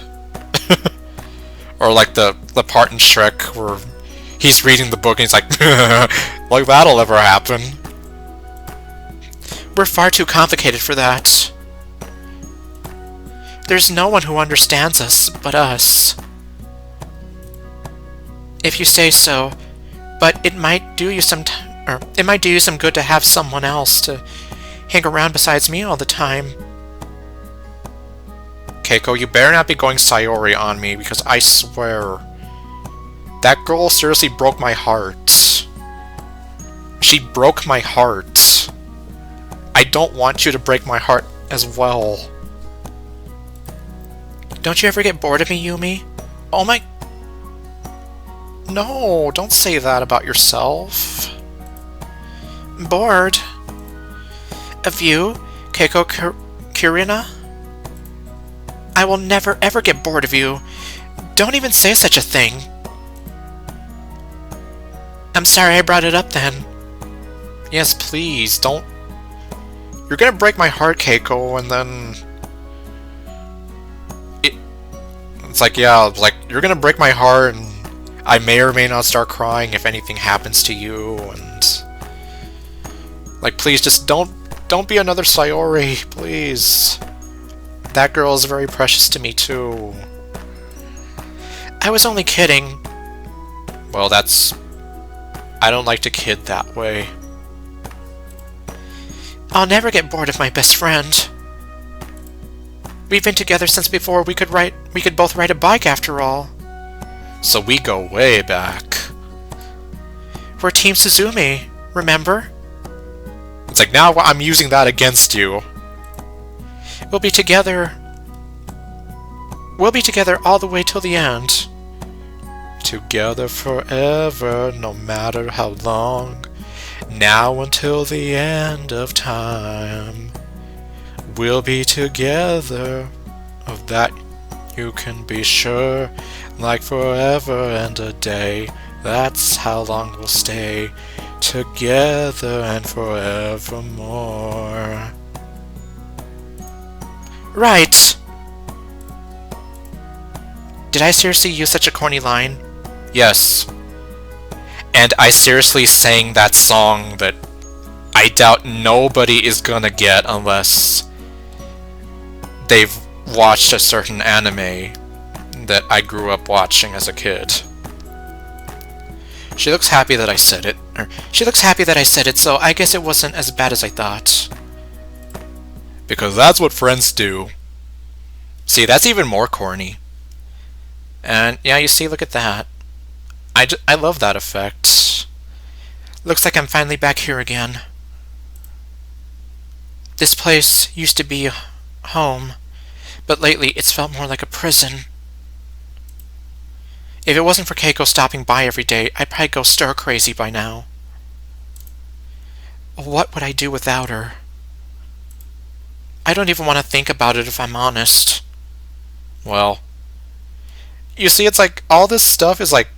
Or like the part in Shrek where he's reading the book and he's like, like that'll ever happen. We're far too complicated for that. There's no one who understands us but us. If you say so, But it might do you some it might do you some good to have someone else to hang around besides me all the time. Keiko, you better not be going Sayori on me, because I swear, that girl seriously broke my heart. She broke my heart. I don't want you to break my heart as well. Don't you ever get bored of me, Yumi? Oh my... No, don't say that about yourself. Bored? Of you, Keiko Kirina? I will never ever get bored of you. Don't even say such a thing. I'm sorry I brought it up then. Yes, please, don't... You're gonna break my heart, Keiko, and then... It's like, yeah, like, you're gonna break my heart, and I may or may not start crying if anything happens to you, and... Like, please, just don't be another Sayori, please. That girl is very precious to me, too. I was only kidding. Well, that's... I don't like to kid that way. I'll never get bored of my best friend. We've been together since before we could both ride a bike, after all. So we go way back. We're Team Suzume, remember? It's like, now I'm using that against you. We'll be together all the way till the end. Together forever, no matter how long. Now until the end of time. We'll be together, of that you can be sure. Like forever and a day, that's how long we'll stay. Together and forevermore. Right! Did I seriously use such a corny line? Yes. And I seriously sang that song that I doubt nobody is gonna get unless they've watched a certain anime that I grew up watching as a kid. She looks happy that I said it. She looks happy that I said it, so I guess it wasn't as bad as I thought. Because that's what friends do. See, that's even more corny. And yeah, you see, look at that. I love that effect. Looks like I'm finally back here again. This place used to be home, but lately it's felt more like a prison. If it wasn't for Keiko stopping by every day, I'd probably go stir crazy by now. What would I do without her? I don't even want to think about it, if I'm honest. Well, you see, it's like, all this stuff is like...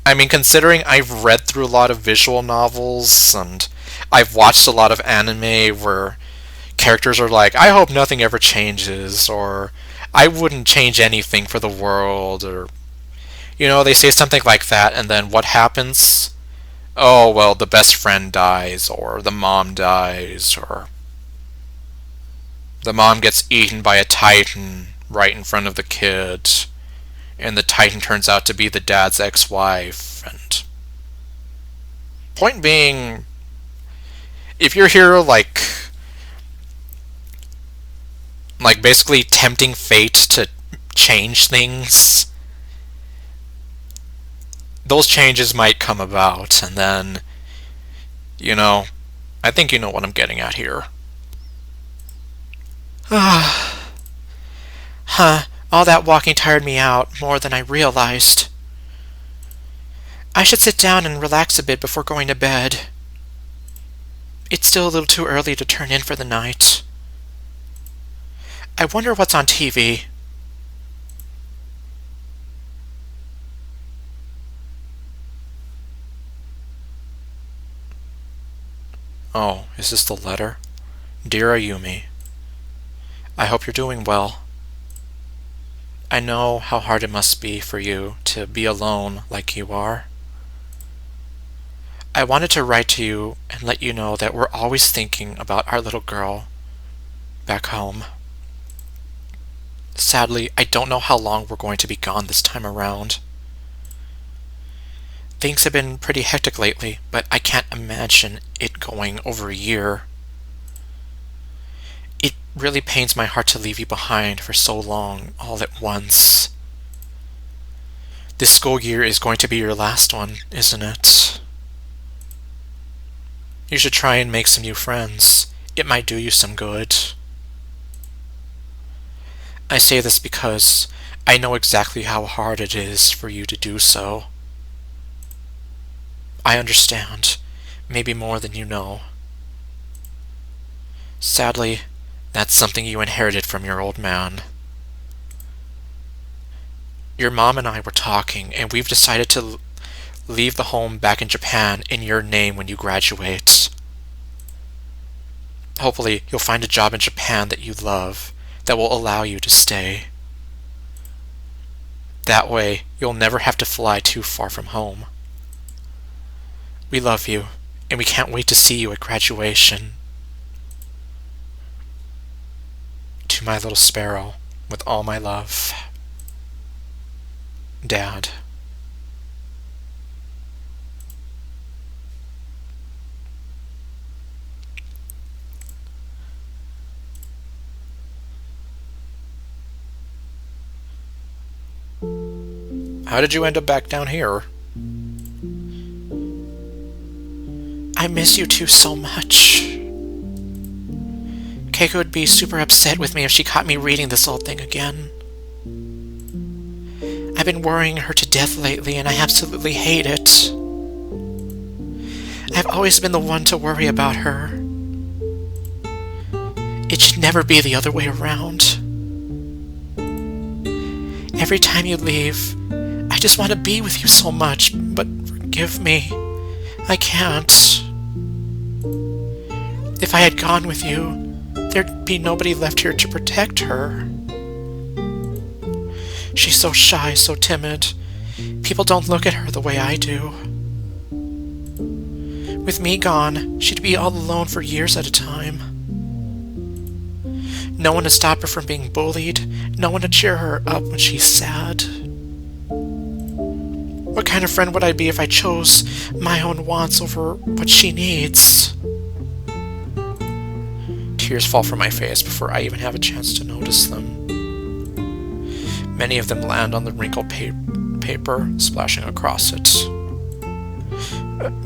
I mean, considering I've read through a lot of visual novels, and I've watched a lot of anime where characters are like, I hope nothing ever changes, or I wouldn't change anything for the world, or... You know, they say something like that, and then what happens? Oh, well, the best friend dies, or the mom dies, or... The mom gets eaten by a titan right in front of the kid, and the titan turns out to be the dad's ex-wife, and... Point being, if you're here, like basically tempting fate to change things, those changes might come about, and then, you know, I think you know what I'm getting at here. Huh, all that walking tired me out more than I realized. I should sit down and relax a bit before going to bed. It's still a little too early to turn in for the night. I wonder what's on TV. Oh, is this the letter? Dear Ayumi, I hope you're doing well. I know how hard it must be for you to be alone like you are. I wanted to write to you and let you know that we're always thinking about our little girl back home. Sadly, I don't know how long we're going to be gone this time around. things have been pretty hectic lately, but I can't imagine it going over a year. It really pains my heart to leave you behind for so long, all at once. This school year is going to be your last one, isn't it? You should try and make some new friends. It might do you some good. I say this because I know exactly how hard it is for you to do so. I understand, maybe more than you know. Sadly, that's something you inherited from your old man. Your mom and I were talking, and we've decided to leave the home back in Japan in your name when you graduate. Hopefully, you'll find a job in Japan that you love, that will allow you to stay. That way, you'll never have to fly too far from home. We love you, and we can't wait to see you at graduation. To my little sparrow, with all my love. Dad. How did you end up back down here? I miss you two so much. Keiko would be super upset with me if she caught me reading this old thing again. I've been worrying her to death lately, and I absolutely hate it. I've always been the one to worry about her. It should never be the other way around. Every time you leave, I just want to be with you so much, but forgive me, I can't. If I had gone with you, there'd be nobody left here to protect her. She's so shy, so timid. People don't look at her the way I do. With me gone, she'd be all alone for years at a time. No one to stop her from being bullied, no one to cheer her up when she's sad. What kind of friend would I be if I chose my own wants over what she needs? Tears fall from my face before I even have a chance to notice them. Many of them land on the wrinkled paper, splashing across it.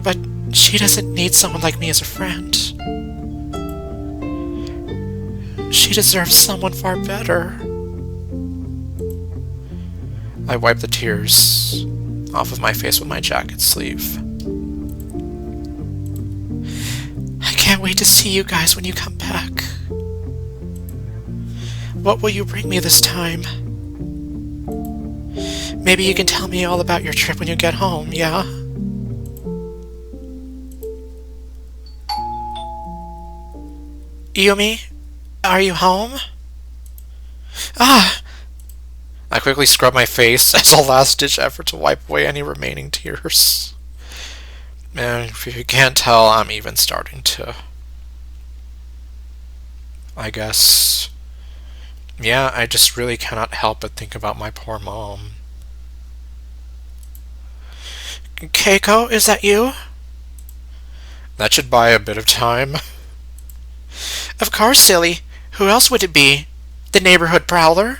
But she doesn't need someone like me as a friend. She deserves someone far better. I wipe the tears off of my face with my jacket sleeve. I can't wait to see you guys when you come back. What will you bring me this time? Maybe you can tell me all about your trip when you get home, yeah? Yumi, are you home? Ah! I quickly scrub my face as a last-ditch effort to wipe away any remaining tears. And if you can't tell, I'm even starting to... I guess... Yeah, I just really cannot help but think about my poor mom. Keiko, is that you? That should buy a bit of time. Of course, silly. Who else would it be? The neighborhood prowler?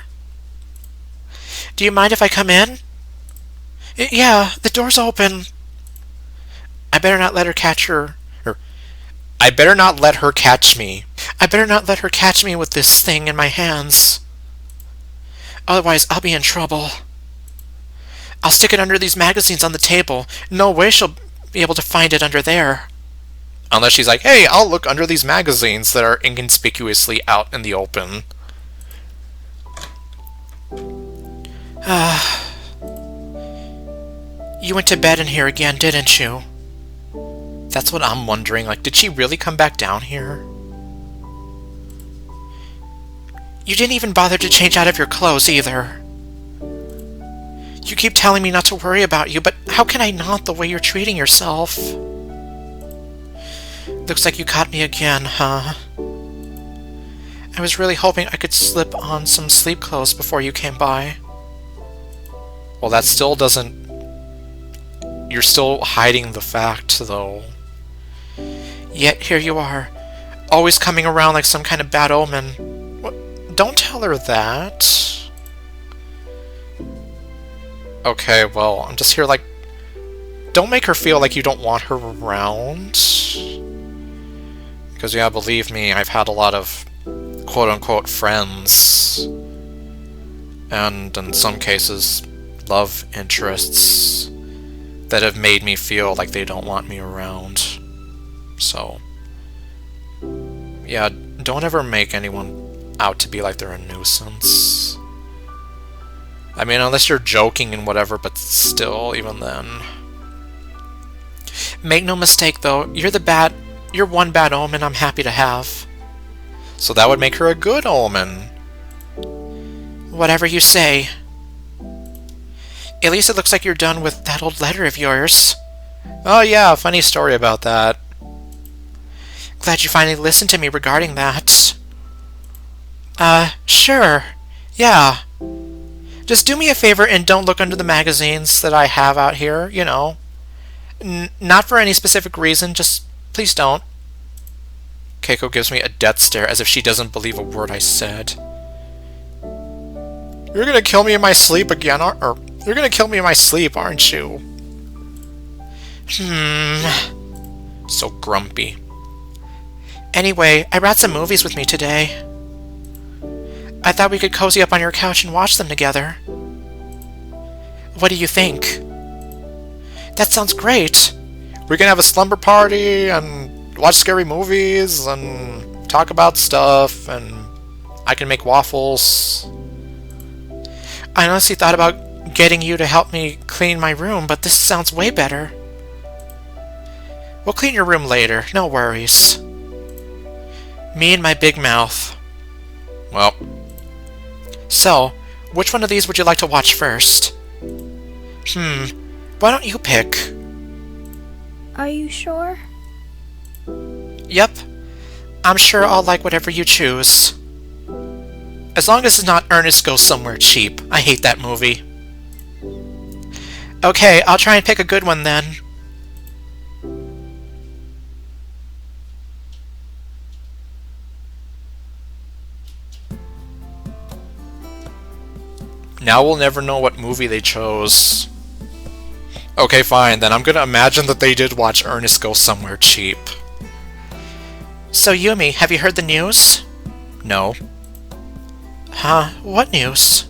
Do you mind if I come in? Yeah, the door's open. I better not let her catch her... I better not let her catch me. I better not let her catch me with this thing in my hands. Otherwise, I'll be in trouble. I'll stick it under these magazines on the table. No way she'll be able to find it under there. Unless she's like, hey, I'll look under these magazines that are inconspicuously out in the open. You went to bed in here again, didn't you? That's what I'm wondering. Like, did she really come back down here? You didn't even bother to change out of your clothes, either. You keep telling me not to worry about you, but how can I not the way you're treating yourself? Looks like you caught me again, huh? I was really hoping I could slip on some sleep clothes before you came by. Well, that still doesn't you're still hiding the fact, though. Yet here you are, always coming around like some kind of bad omen. What? Don't tell her that. Okay, well, I'm just here like... Don't make her feel like you don't want her around. Because, yeah, believe me, I've had a lot of quote-unquote friends. And, in some cases, love interests that have made me feel like they don't want me around. So, yeah, don't ever make anyone out to be like they're a nuisance. I mean, unless you're joking and whatever, but still, even then. Make no mistake, though, you're one bad omen I'm happy to have. So that would make her a good omen. Whatever you say. At least it looks like you're done with that old letter of yours. Oh yeah, funny story about that. Glad you finally listened to me regarding that. Sure. Yeah. Just do me a favor and don't look under the magazines that I have out here, you know. Not for any specific reason, just please don't. Keiko gives me a death stare as if she doesn't believe a word I said. You're gonna kill me in my sleep again, or you're gonna kill me in my sleep, aren't you? So grumpy. Anyway, I brought some movies with me today. I thought we could cozy up on your couch and watch them together. What do you think? That sounds great. We can have a slumber party and watch scary movies and talk about stuff, and I can make waffles. I honestly thought about getting you to help me clean my room, but this sounds way better. We'll clean your room later, no worries. Me and my big mouth. Well. So, which one of these would you like to watch first? Why don't you pick? Are you sure? Yep. I'm sure I'll like whatever you choose. As long as it's not Ernest Goes Somewhere Cheap. I hate that movie. Okay, I'll try and pick a good one then. Now we'll never know what movie they chose. Okay, fine, then I'm gonna imagine that they did watch Ernest Go Somewhere Cheap. So Yumi, have you heard the news? No. Huh? What news?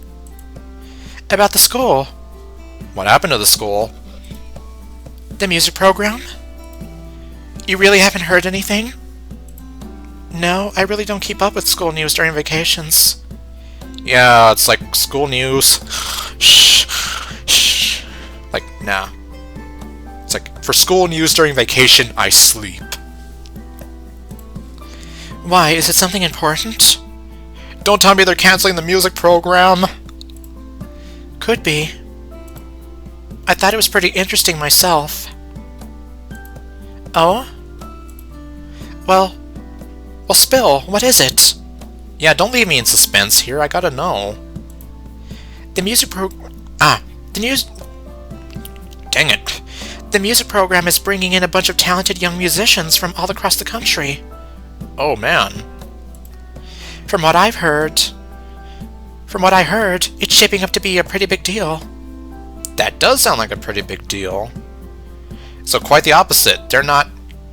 About the school. What happened to the school? The music program? You really haven't heard anything? No, I really don't keep up with school news during vacations. Yeah, it's like school news. Shh. Shh. Like, nah. It's like, for school news during vacation, I sleep. Why? Is it something important? Don't tell me they're canceling the music program. Could be. I thought it was pretty interesting myself. Oh? Well, spill. What is it? Yeah, don't leave me in suspense here. I gotta know. The music Dang it. The music program is bringing in a bunch of talented young musicians from all across the country. Oh, man. From what I heard, it's shaping up to be a pretty big deal. That does sound like a pretty big deal. So quite the opposite. They're not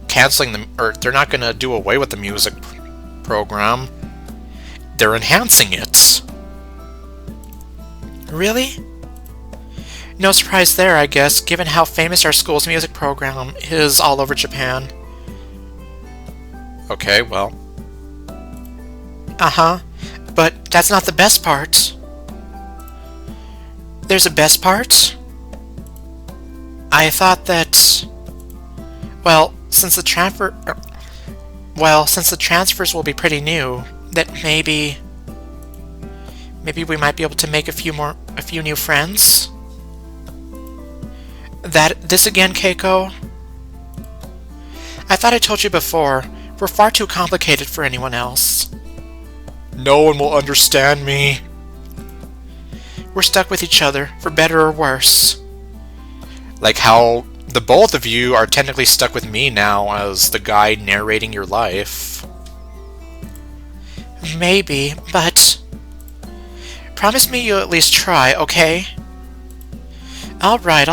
canceling them, or they're not going to do away with the music program. They're enhancing it. Really? No surprise there, I guess, given how famous our school's music program is all over Japan. Okay, well. Uh-huh. But that's not the best part. There's a best part? I thought that... Well, since the transfers will be pretty new, that maybe we might be able to make a few new friends. This again, Keiko? I thought I told you before, we're far too complicated for anyone else. No one will understand me. We're stuck with each other, for better or worse. Like how the both of you are technically stuck with me now as the guy narrating your life. Maybe, but promise me you'll at least try, okay? Alright,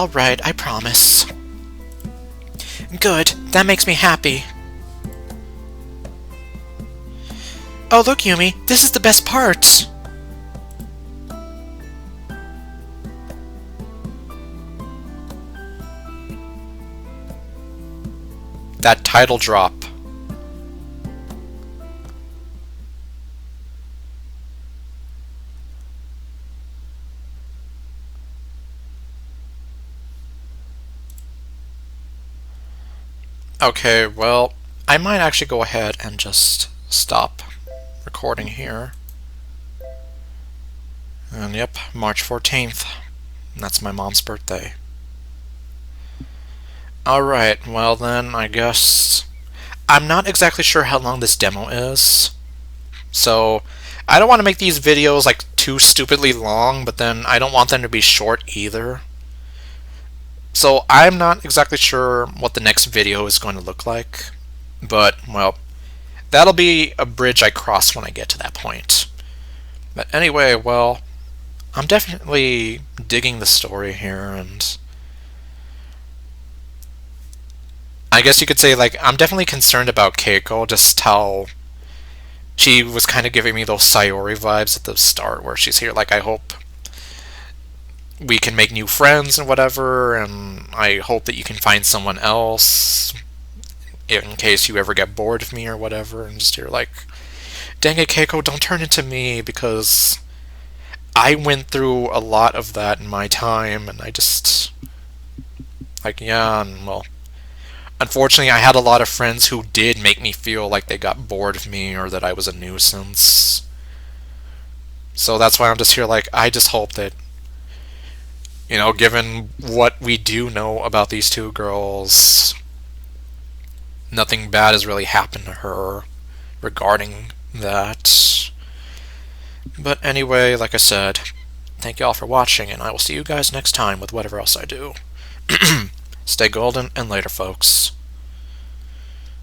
I promise. Good, that makes me happy. Oh, look, Yumi, this is the best part! That title drop. Okay, well, I might actually go ahead and just stop recording here. And yep, March 14th. That's my mom's birthday. Alright, well then, I guess... I'm not exactly sure how long this demo is. So, I don't want to make these videos like too stupidly long, but then I don't want them to be short either. So, I'm not exactly sure what the next video is going to look like. But, well, that'll be a bridge I cross when I get to that point. But anyway, well, I'm definitely digging the story here, and I guess you could say, like, I'm definitely concerned about Keiko, just how she was kind of giving me those Sayori vibes at the start, where she's here, like, I hope we can make new friends and whatever, and I hope that you can find someone else in case you ever get bored of me or whatever, and just you're like, dang it, Keiko, don't turn into me, because I went through a lot of that in my time, and I just, like, yeah, and well, unfortunately I had a lot of friends who did make me feel like they got bored of me, or that I was a nuisance. So that's why I'm just here, like, I just hope that, you know, given what we do know about these two girls, nothing bad has really happened to her regarding that. But anyway, like I said, thank you all for watching, and I will see you guys next time with whatever else I do. Stay golden, and later, folks.